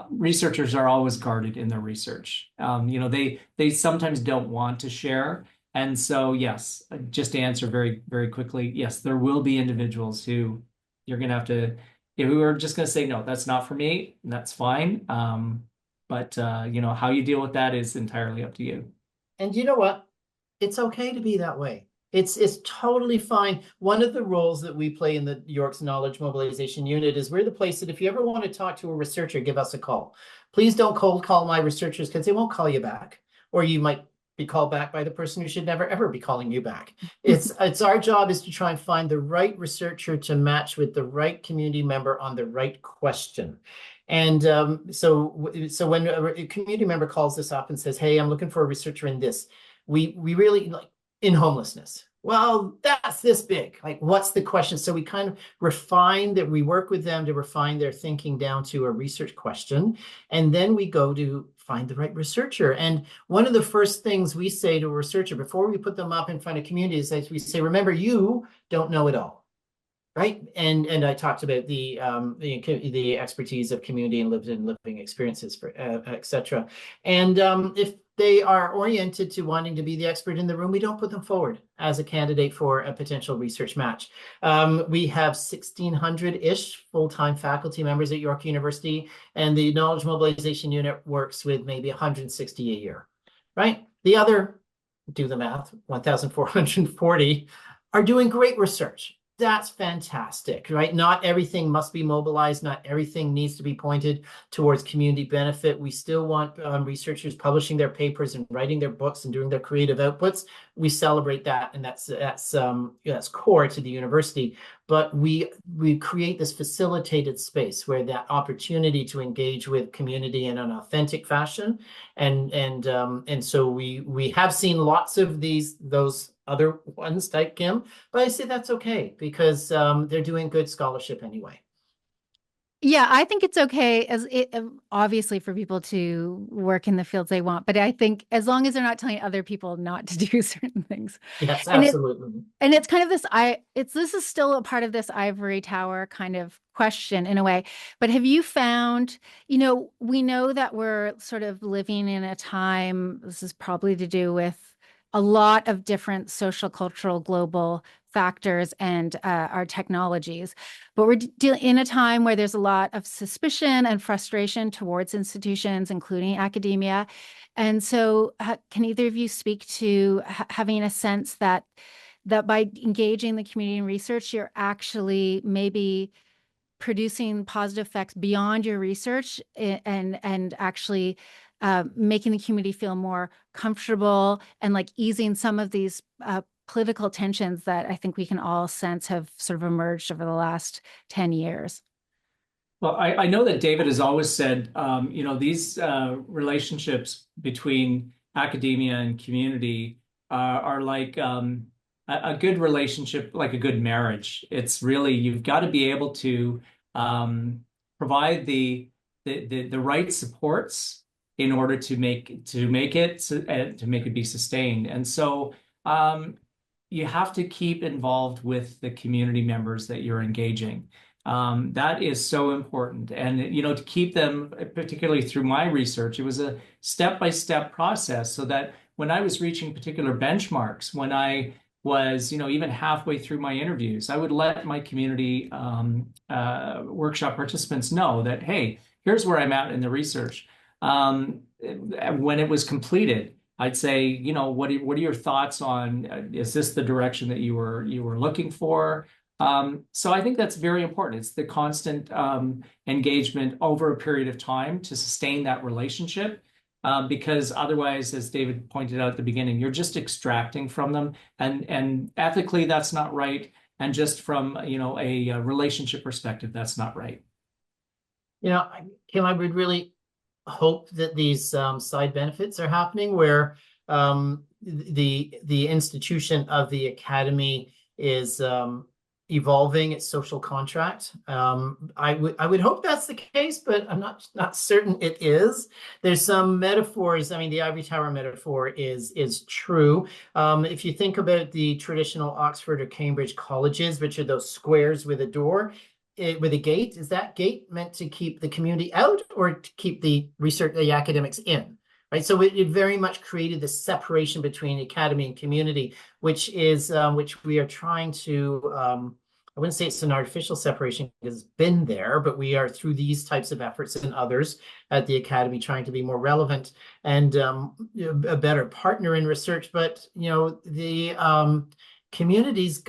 researchers are always guarded in their research. They sometimes don't want to share. And so, yes, just to answer very, very quickly, yes, there will be individuals who you're going to have to, who are just going to say, no, that's not for me. And that's fine. But how you deal with that is entirely up to you. And you know what? It's okay to be that way. It's totally fine. One of the roles that we play in the York's Knowledge Mobilization Unit is we're the place that if you ever want to talk to a researcher, give us a call. Please don't cold call my researchers because they won't call you back. Or you might be called back by the person who should never ever be calling you back. It's our job is to try and find the right researcher to match with the right community member on the right question. And so when a community member calls us up and says, "Hey, I'm looking for a researcher in this," we really like in homelessness. Well, that's this big. Like, what's the question? So we kind of refine that. We work with them to refine their thinking down to a research question, and then we go to find the right researcher. And one of the first things we say to a researcher before we put them up in front of communities is we say, remember, you don't know it all. Right. And I talked about the expertise of community and living experiences, for et cetera. And if they are oriented to wanting to be the expert in the room, we don't put them forward as a candidate for a potential research match. We have 1,600-ish full-time faculty members at York University, and the Knowledge Mobilization Unit works with maybe 160 a year. Right. The other, do the math, 1,440 are doing great research. That's fantastic, right? Not everything must be mobilized. Not everything needs to be pointed towards community benefit. We still want researchers publishing their papers and writing their books and doing their creative outputs. We celebrate that, and that's core to the university. But we create this facilitated space where that opportunity to engage with community in an authentic fashion, and so we have seen lots of those other ones type Kim, but I say that's okay because they're doing good scholarship anyway. Yeah, I think it's okay obviously for people to work in the fields they want, but I think as long as they're not telling other people not to do certain things. Yes, And absolutely. it's kind of this is still a part of this ivory tower kind of question in a way. But have you found, we know that we're sort of living in a time, this is probably to do with a lot of different social, cultural, global factors and our technologies. But we're in a time where there's a lot of suspicion and frustration towards institutions, including academia. And so can either of you speak to having a sense that by engaging the community in research, you're actually maybe producing positive effects beyond your research and actually making the community feel more comfortable and like easing some of these political tensions that I think we can all sense have sort of emerged over the last 10 years. Well, I know that David has always said, these relationships between academia and community are like a good relationship, like a good marriage. It's really, you've got to be able to provide the right supports in order to make it be sustained. And so you have to keep involved with the community members that you're engaging. That is so important. And, to keep them, particularly through my research, it was a step-by-step process so that when I was reaching particular benchmarks, when I was, even halfway through my interviews, I would let my community workshop participants know that, hey, here's where I'm at in the research. When it was completed, I'd say, what are your thoughts on, is this the direction that you were looking for? So I think that's very important. It's the constant engagement over a period of time to sustain that relationship. Because otherwise, as David pointed out at the beginning, you're just extracting from them, and ethically that's not right, and just from a relationship perspective, that's not right. Kim, I would really hope that these side benefits are happening where the institution of the academy is evolving its social contract. I would hope that's the case, but I'm not certain it is. There's some metaphors. I mean, the ivory tower metaphor is true. If you think about the traditional Oxford or Cambridge colleges, which are those squares with a door, with a gate, is that gate meant to keep the community out or to keep the academics in? Right. So it very much created the separation between academy and community, which we are trying to, I wouldn't say it's an artificial separation because it's been there, but we are through these types of efforts and others at the academy trying to be more relevant and a better partner in research. But, the community's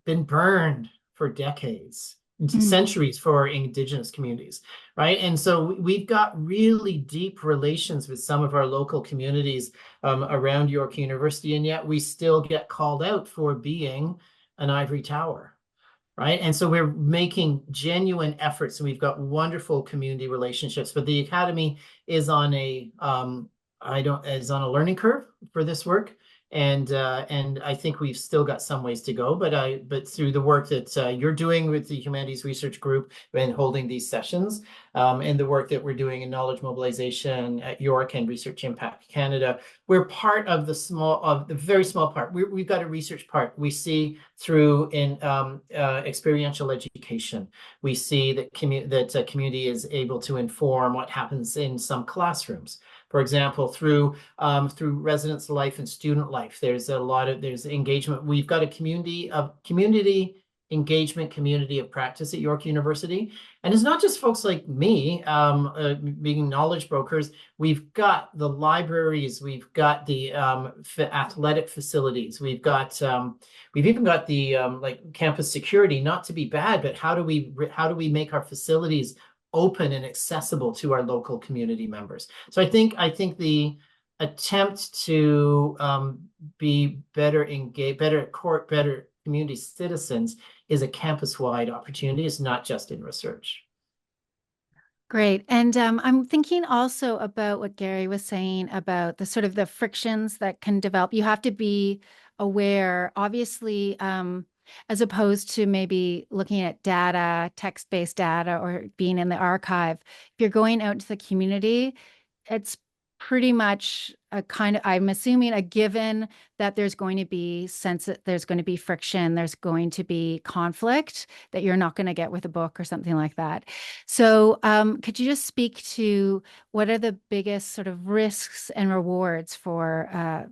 been burned for decades. Mm. centuries for Indigenous communities, right? And so we've got really deep relations with some of our local communities around York University, and yet we still get called out for being an ivory tower, right? And so we're making genuine efforts, and we've got wonderful community relationships. But the academy is on a is on a learning curve for this work, and I think we've still got some ways to go. But through the work that you're doing with the Humanities Research Group and holding these sessions, and the work that we're doing in knowledge mobilization at York and Research Impact Canada, we're part of the very small part. We've got a research part. We see through in experiential education. We see that community is able to inform what happens in some classrooms. For example, through residence life and student life, there's engagement. We've got a community engagement, community of practice at York University. And it's not just folks like me being knowledge brokers. We've got the libraries, we've got the athletic facilities, we've even got the like campus security. Not to be bad, but how do we make our facilities open and accessible to our local community members? So I think the attempt to be better engaged, better community citizens is a campus-wide opportunity. It's not just in research. Great. And I'm thinking also about what Gary was saying about the sort of the frictions that can develop. You have to be aware, obviously, as opposed to maybe looking at data, text-based data, or being in the archive. If you're going out into the community, it's pretty much a kind of, I'm assuming, a given that there's going to be there's going to be friction, there's going to be conflict that you're not going to get with a book or something like that. So could you just speak to what are the biggest sort of risks and rewards for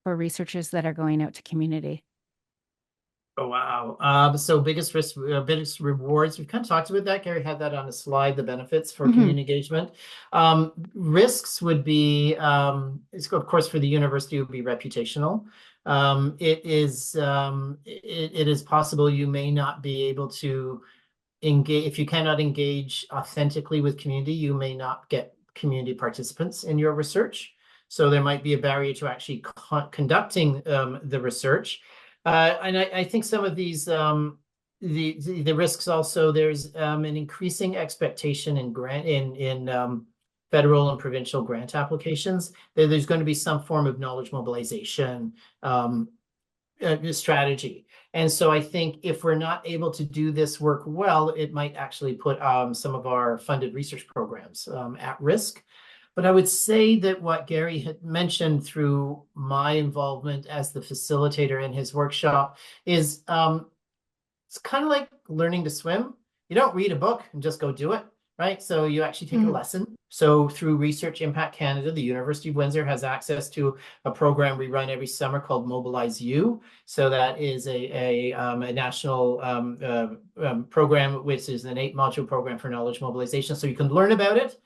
researchers that are going out to community? Oh, wow. So biggest risk, biggest rewards. We've kind of talked about that. Gary had that on a slide, the benefits for Hmm. community engagement. Risks would be, of course, for the university would be reputational. It is possible you may not be able to engage. If you cannot engage authentically with community, you may not get community participants in your research. So there might be a barrier to actually conducting the research. And I think some of these the risks also, there's an increasing expectation in federal and provincial grant applications. There's going to be some form of knowledge mobilization strategy. And so I think if we're not able to do this work well, it might actually put some of our funded research programs at risk. But I would say that what Gary had mentioned through my involvement as the facilitator in his workshop is it's kind of like learning to swim. You don't read a book and just go do it, right? So you actually take a lesson. So through Research Impact Canada, the University of Windsor has access to a program we run every summer called Mobilize You. So that is a national program, which is an 8-module program for knowledge mobilization. So you can learn about it.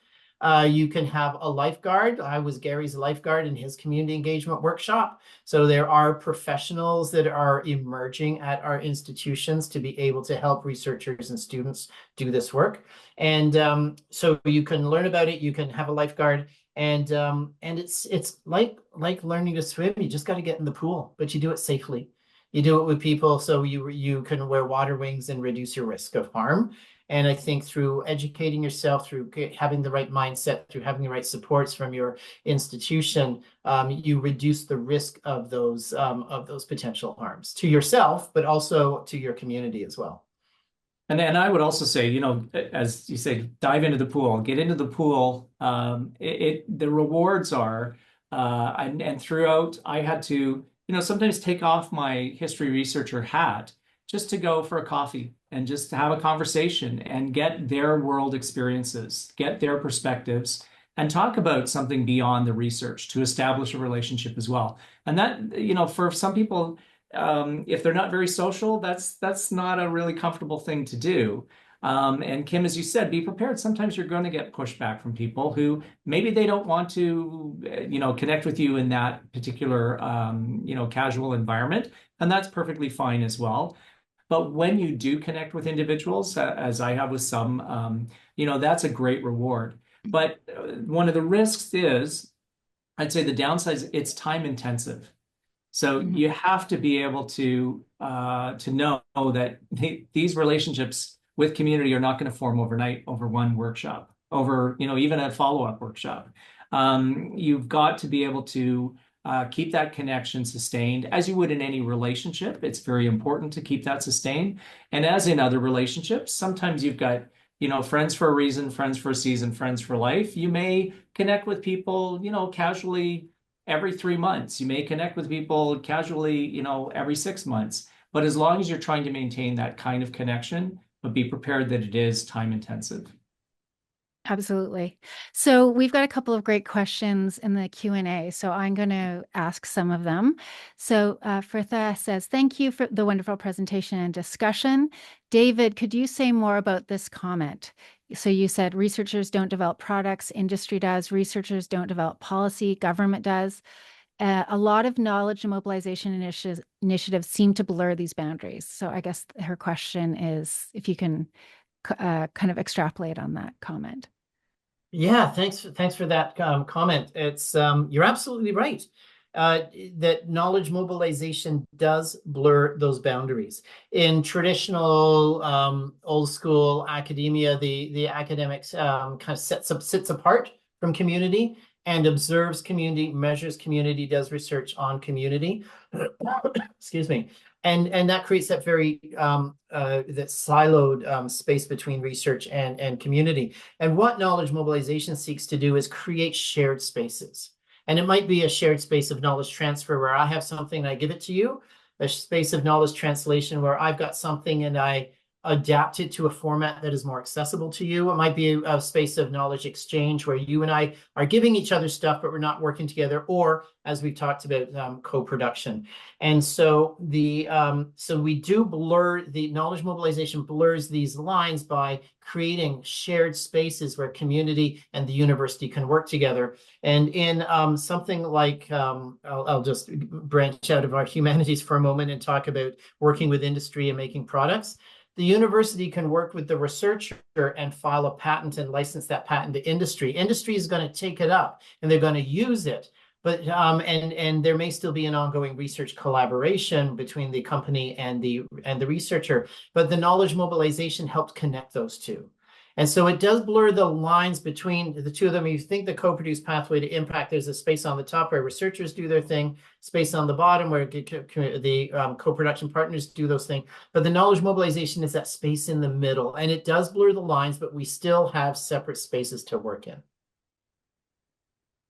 You can have a lifeguard. I was Gary's lifeguard in his community engagement workshop. So there are professionals that are emerging at our institutions to be able to help researchers and students do this work. And so you can learn about it. You can have a lifeguard, and it's like learning to swim. You just got to get in the pool, but you do it safely. You do it with people, so you can wear water wings and reduce your risk of harm. And I think through educating yourself, through having the right mindset, through having the right supports from your institution, you reduce the risk of those potential harms to yourself, but also to your community as well. And I would also say, as you say, dive into the pool, get into the pool. The rewards are, and throughout, I had to, sometimes take off my history researcher hat just to go for a coffee and just to have a conversation and get their world experiences, get their perspectives, and talk about something beyond the research to establish a relationship as well. And that, for some people, if they're not very social, that's not a really comfortable thing to do. And Kim, as you said, be prepared. Sometimes you're going to get pushback from people who maybe they don't want to, connect with you in that particular, casual environment, and that's perfectly fine as well. But when you do connect with individuals, as I have with some, that's a great reward. But one of the risks is, I'd say the downside is it's time intensive. So Mhm. you have to be able to know that these relationships with community are not going to form overnight over one workshop, over even a follow-up workshop. You've got to be able to keep that connection sustained, as you would in any relationship. It's very important to keep that sustained. And as in other relationships, sometimes you've got friends for a reason, friends for a season, friends for life. You may connect with people, casually every 3 months. You may connect with people casually, every 6 months. But as long as you're trying to maintain that kind of connection, but be prepared that it is time intensive. Absolutely. So we've got a couple of great questions in the Q&A, so I'm going to ask some of them. So Fritha says, thank you for the wonderful presentation and discussion. David, could you say more about this comment? So you said researchers don't develop products, industry does, researchers don't develop policy, government does. A lot of knowledge and mobilization initiatives seem to blur these boundaries. So I guess her question is if you can kind of extrapolate on that comment. Yeah, thanks for that comment. It's you're absolutely right. That knowledge mobilization does blur those boundaries. In traditional old school academia, the academics kind of sits apart from community and observes community, measures community, does research on community. Excuse me. And that creates that very that siloed space between research and community. And what knowledge mobilization seeks to do is create shared spaces. And it might be a shared space of knowledge transfer where I have something and I give it to you, a space of knowledge translation where I've got something and I adapt it to a format that is more accessible to you. It might be a space of knowledge exchange where you and I are giving each other stuff, but we're not working together, or as we've talked about, co-production. And so so we do blur, the knowledge mobilization blurs these lines by creating shared spaces where community and the university can work together. And in something like, I'll just branch out of our humanities for a moment and talk about working with industry and making products. The university can work with the researcher and file a patent and license that patent to industry. Industry is going to take it up and they're going to use it. But and there may still be an ongoing research collaboration between the company and the researcher, but the knowledge mobilization helps connect those two. And so it does blur the lines between the two of them. You think the co-produced pathway to impact, there's a space on the top where researchers do their thing, space on the bottom where the co-production partners do those things. But the knowledge mobilization is that space in the middle, and it does blur the lines, but we still have separate spaces to work in.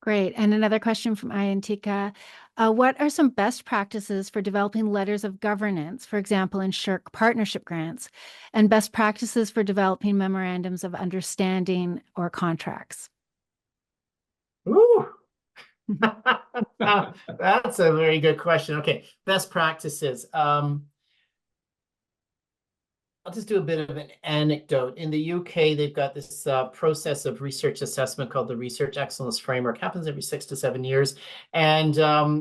Great. And another question from Ayantika. What are some best practices for developing letters of governance, for example, in SSHRC partnership grants, and best practices for developing memorandums of understanding or contracts? Ooh. That's a very good question. Okay, best practices. I'll just do a bit of an anecdote. In the UK, they've got this process of research assessment called the Research Excellence Framework. Happens every 6 to 7 years. And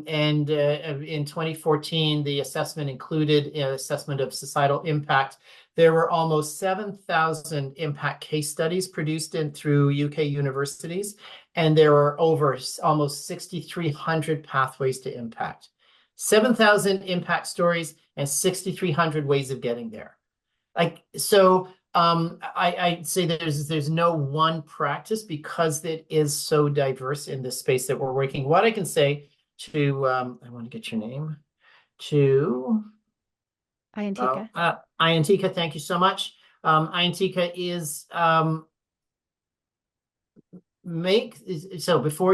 in 2014, the assessment included assessment of societal impact. There were almost 7,000 impact case studies produced through UK universities, and there were over almost 6,300 pathways to impact. 7,000 impact stories and 6,300 ways of getting there. I'd say there's no one practice because it is so diverse in the space that we're working. What I can say to I want to get your name, to Ayantika. Ayantika, thank you so much. Ayantika is before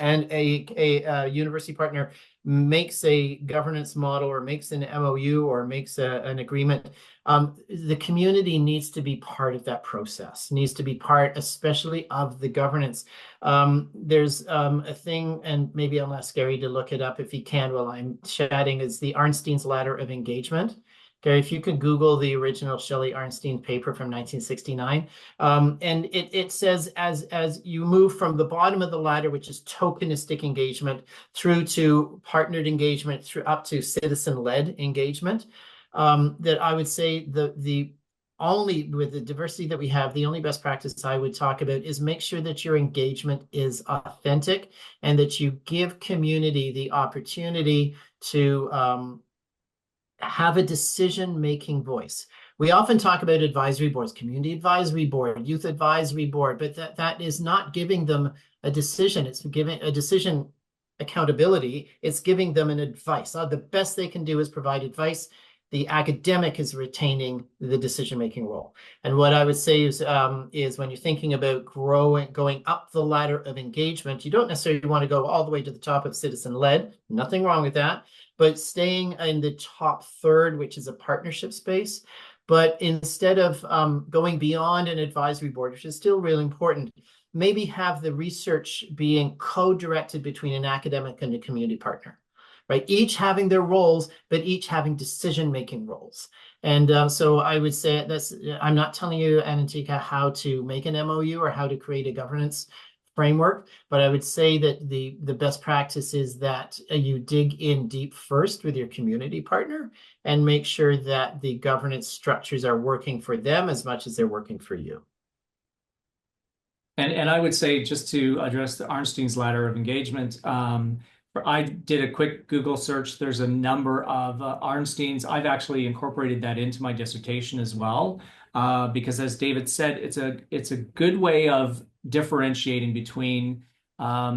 a university partner makes a governance model or makes an MOU or makes an agreement, the community needs to be part of that process, needs to be part especially of the governance. There's a thing, and maybe I'll ask Gary to look it up if he can while I'm chatting, is the Arnstein's Ladder of Engagement. Gary, if you could Google the original Shelley Arnstein paper from 1969, and it says as you move from the bottom of the ladder, which is tokenistic engagement, through to partnered engagement, through up to citizen-led engagement, that I would say the only, with the diversity that we have, the only best practice I would talk about is make sure that your engagement is authentic and that you give community the opportunity to have a decision-making voice. We often talk about advisory boards, community advisory board, youth advisory board, but that is not giving them a decision. It's giving a decision accountability. It's giving them an advice. The best they can do is provide advice. The academic is retaining the decision-making role. And what I would say is when you're thinking about going up the ladder of engagement, you don't necessarily want to go all the way to the top of citizen-led. Nothing wrong with that. But staying in the top third, which is a partnership space. But instead of going beyond an advisory board, which is still really important, maybe have the research being co-directed between an academic and a community partner, right? Each having their roles, but each having decision-making roles. And so I would say I'm not telling you, Anantika, how to make an MOU or how to create a governance framework, but I would say that the best practice is that you dig in deep first with your community partner and make sure that the governance structures are working for them as much as they're working for you. And I would say, just to address the Arnstein's ladder of engagement, I did a quick Google search. There's a number of Arnstein's. I've actually incorporated that into my dissertation as well, because as David said, it's a good way of differentiating between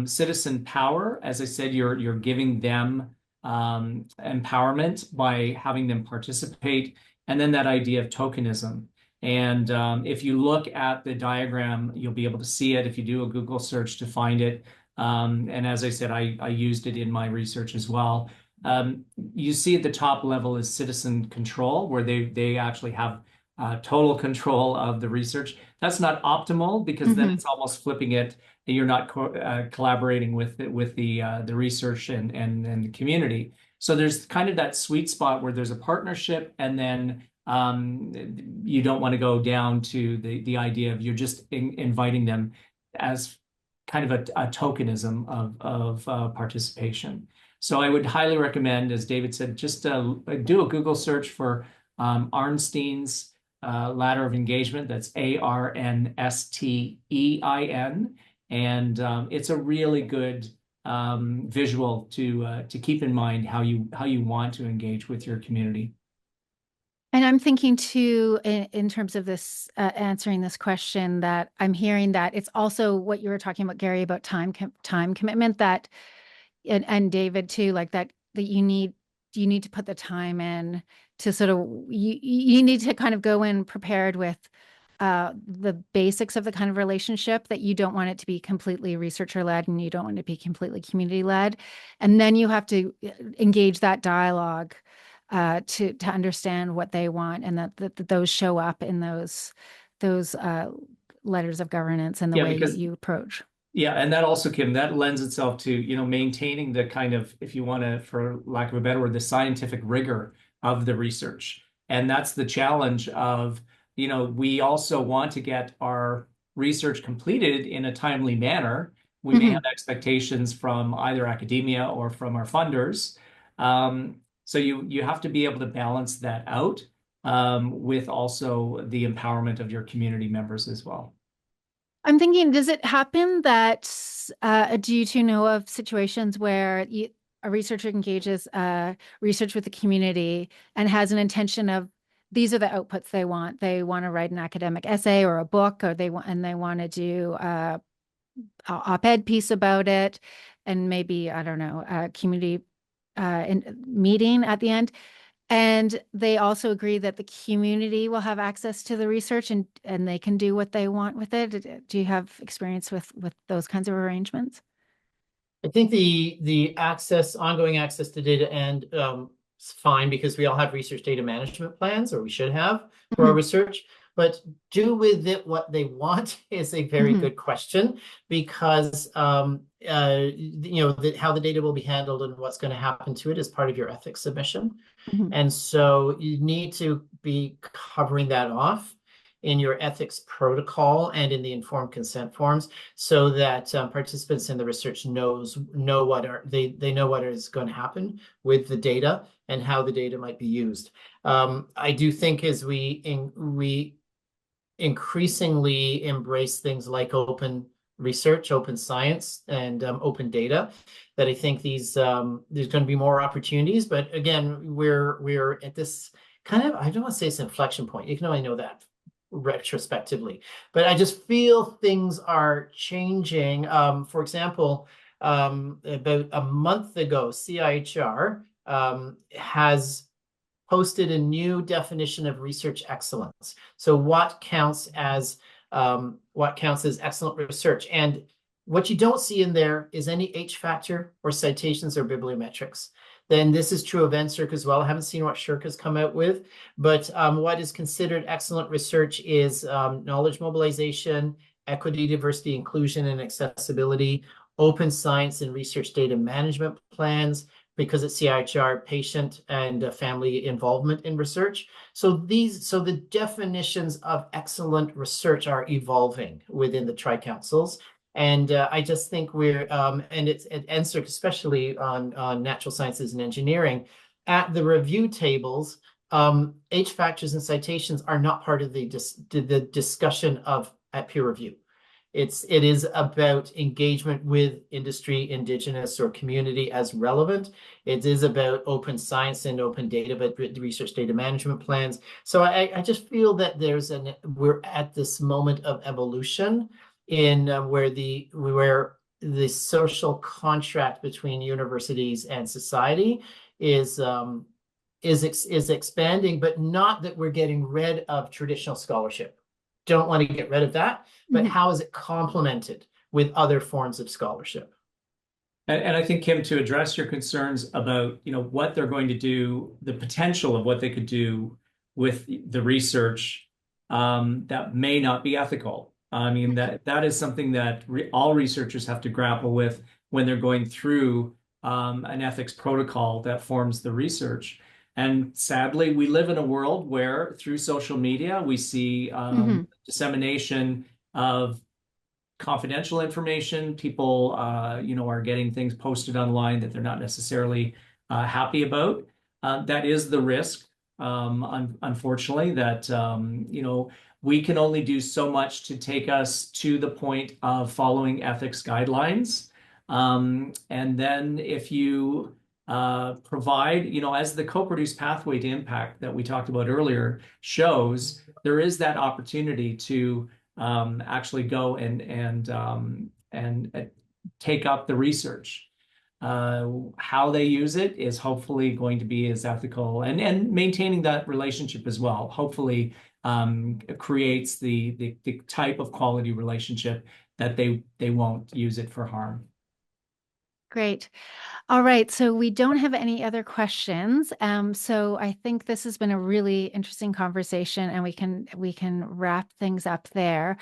citizen power. As I said, you're giving them empowerment by having them participate, and then that idea of tokenism. And if you look at the diagram, you'll be able to see it if you do a Google search to find it. And as I said, I used it in my research as well. You see at the top level is citizen control, where they actually have total control of the research. That's not optimal, because then it's almost flipping it, and you're not collaborating with the research and the community. So there's kind of that sweet spot where there's a partnership, and then you don't want to go down to the idea of you're just inviting them as kind of a tokenism of participation. So I would highly recommend, as David said, just do a Google search for Arnstein's ladder of engagement. That's Arnstein, and it's a really good visual to keep in mind how you want to engage with your community. And I'm thinking too, in terms of this, answering this question, that I'm hearing that it's also what you were talking about, Gary, about time commitment, that, and David too, like that you need to put the time in to sort of, you need to kind of go in prepared with the basics of the kind of relationship, that you don't want it to be completely researcher led and you don't want it to be completely community led. And then you have to engage that dialogue to understand what they want, and that those show up in those letters of governance and the way you approach. Yeah, and that also, Kim, that lends itself to, maintaining the kind of, if you want to, for lack of a better word, the scientific rigor of the research. And that's the challenge of, we also want to get our research completed in a timely manner. We may have expectations from either academia or from our funders. So you have to be able to balance that out with also the empowerment of your community members as well. I'm thinking, does it happen that, do you two know of situations where a researcher engages research with the community and has an intention of, these are the outputs they want. They want to write an academic essay or a book, or they want to do a op-ed piece about it, and maybe, I don't know, a community meeting at the end. And they also agree that the community will have access to the research and they can do what they want with it. Do you have experience with those kinds of arrangements? I think the ongoing access to data and is fine, because we all have research data management plans, or we should have, for our research. But do with it what they want is a very good question, because how the data will be handled and what's going to happen to it is part of your ethics submission. And so you need to be covering that off in your ethics protocol and in the informed consent forms, so that participants in the research know what is going to happen with the data, and how the data might be used. I do think as we increasingly embrace things like open research, open science, and open data, that I think these there's going to be more opportunities. But again, we're at this kind of, I don't want to say it's an inflection point. You can only know that retrospectively, but I just feel things are changing. For example, about a month ago, CIHR has posted a new definition of research excellence. So what counts as excellent research? And what you don't see in there is any H factor or citations or bibliometrics. Then this is true of NSERC as well. I haven't seen what SSHRC has come out with, but what is considered excellent research is knowledge mobilization, equity, diversity, inclusion, and accessibility, open science and research data management plans, because it's CIHR, patient and family involvement in research. So the definitions of excellent research are evolving within the Tri-Councils. And I just think and it's at NSERC, especially on natural sciences and engineering, at the review tables, H factors and citations are not part of the discussion at peer review. It is about engagement with industry, indigenous, or community as relevant. It is about open science and open data, but research data management plans. So I just feel that we're at this moment of evolution in where the social contract between universities and society is expanding, but not that we're getting rid of traditional scholarship. Don't want to get rid of that, but how is it complemented with other forms of scholarship? And I think, Kim, to address your concerns about, what they're going to do, the potential of what they could do with the research that may not be ethical. I mean, that is something that all researchers have to grapple with when they're going through an ethics protocol that forms the research. And sadly, we live in a world where through social media, we see dissemination of confidential information. People, are getting things posted online that they're not necessarily happy about. That is the risk, unfortunately, that, we can only do so much to take us to the point of following ethics guidelines. And then if you provide, as the co-produced pathway to impact that we talked about earlier shows, there is that opportunity to actually go and take up the research. How they use it is hopefully going to be as ethical, and maintaining that relationship as well. Hopefully, creates the type of quality relationship that they won't use it for harm. Great. All right, so we don't have any other questions. So I think this has been a really interesting conversation, and we can wrap things up there.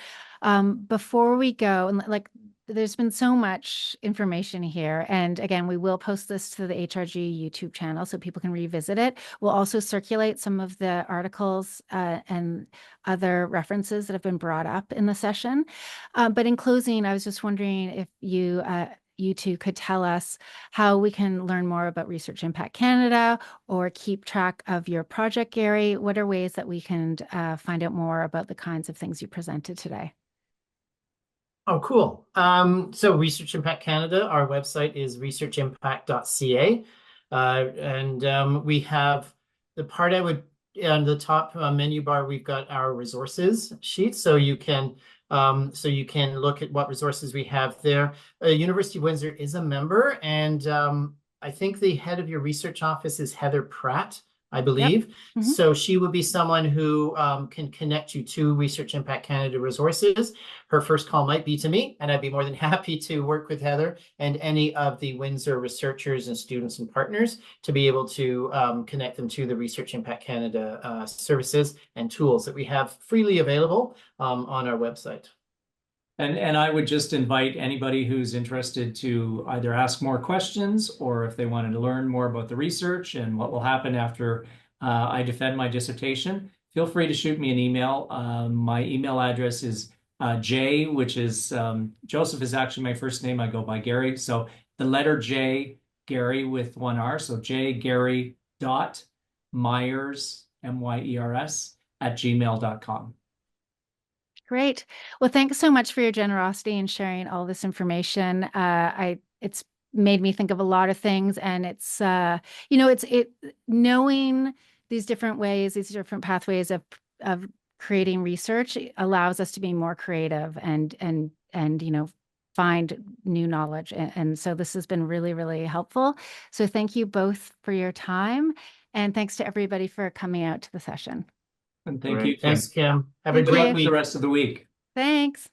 Before we go, and there's been so much information here, and again, we will post this to the HRG YouTube channel so people can revisit it. We'll also circulate some of the articles and other references that have been brought up in the session. But in closing, I was just wondering if you two could tell us how we can learn more about Research Impact Canada or keep track of your project, Gary. What are ways that we can find out more about the kinds of things you presented today? Oh, cool. So Research Impact Canada, our website is researchimpact.ca. And we have the part on the top menu bar, we've got our resources sheet. So you can look at what resources we have there. University of Windsor is a member, and I think the head of your research office is Heather Pratt, I believe. Yep. So she would be someone who can connect you to Research Impact Canada resources. Her first call might be to me, and I'd be more than happy to work with Heather and any of the Windsor researchers and students and partners to be able to connect them to the Research Impact Canada services and tools that we have freely available on our website. And I would just invite anybody who's interested to either ask more questions, or if they wanted to learn more about the research and what will happen after I defend my dissertation, feel free to shoot me an email. My email address is J, which is Joseph is actually my first name. I go by Gary. So the letter J, Gary with one R. So J, Gary dot Myers, Myers, @gmail.com. Great. Well, thanks so much for your generosity in sharing all this information. It's made me think of a lot of things, and it's knowing these different ways, these different pathways of creating research allows us to be more creative and find new knowledge. And so this has been really, really helpful. So thank you both for your time, and thanks to everybody for coming out to the session. And thank you, Great. Thanks, Kim. Kim. Have a Thank Good great luck you. with the week. rest of the week. Thanks.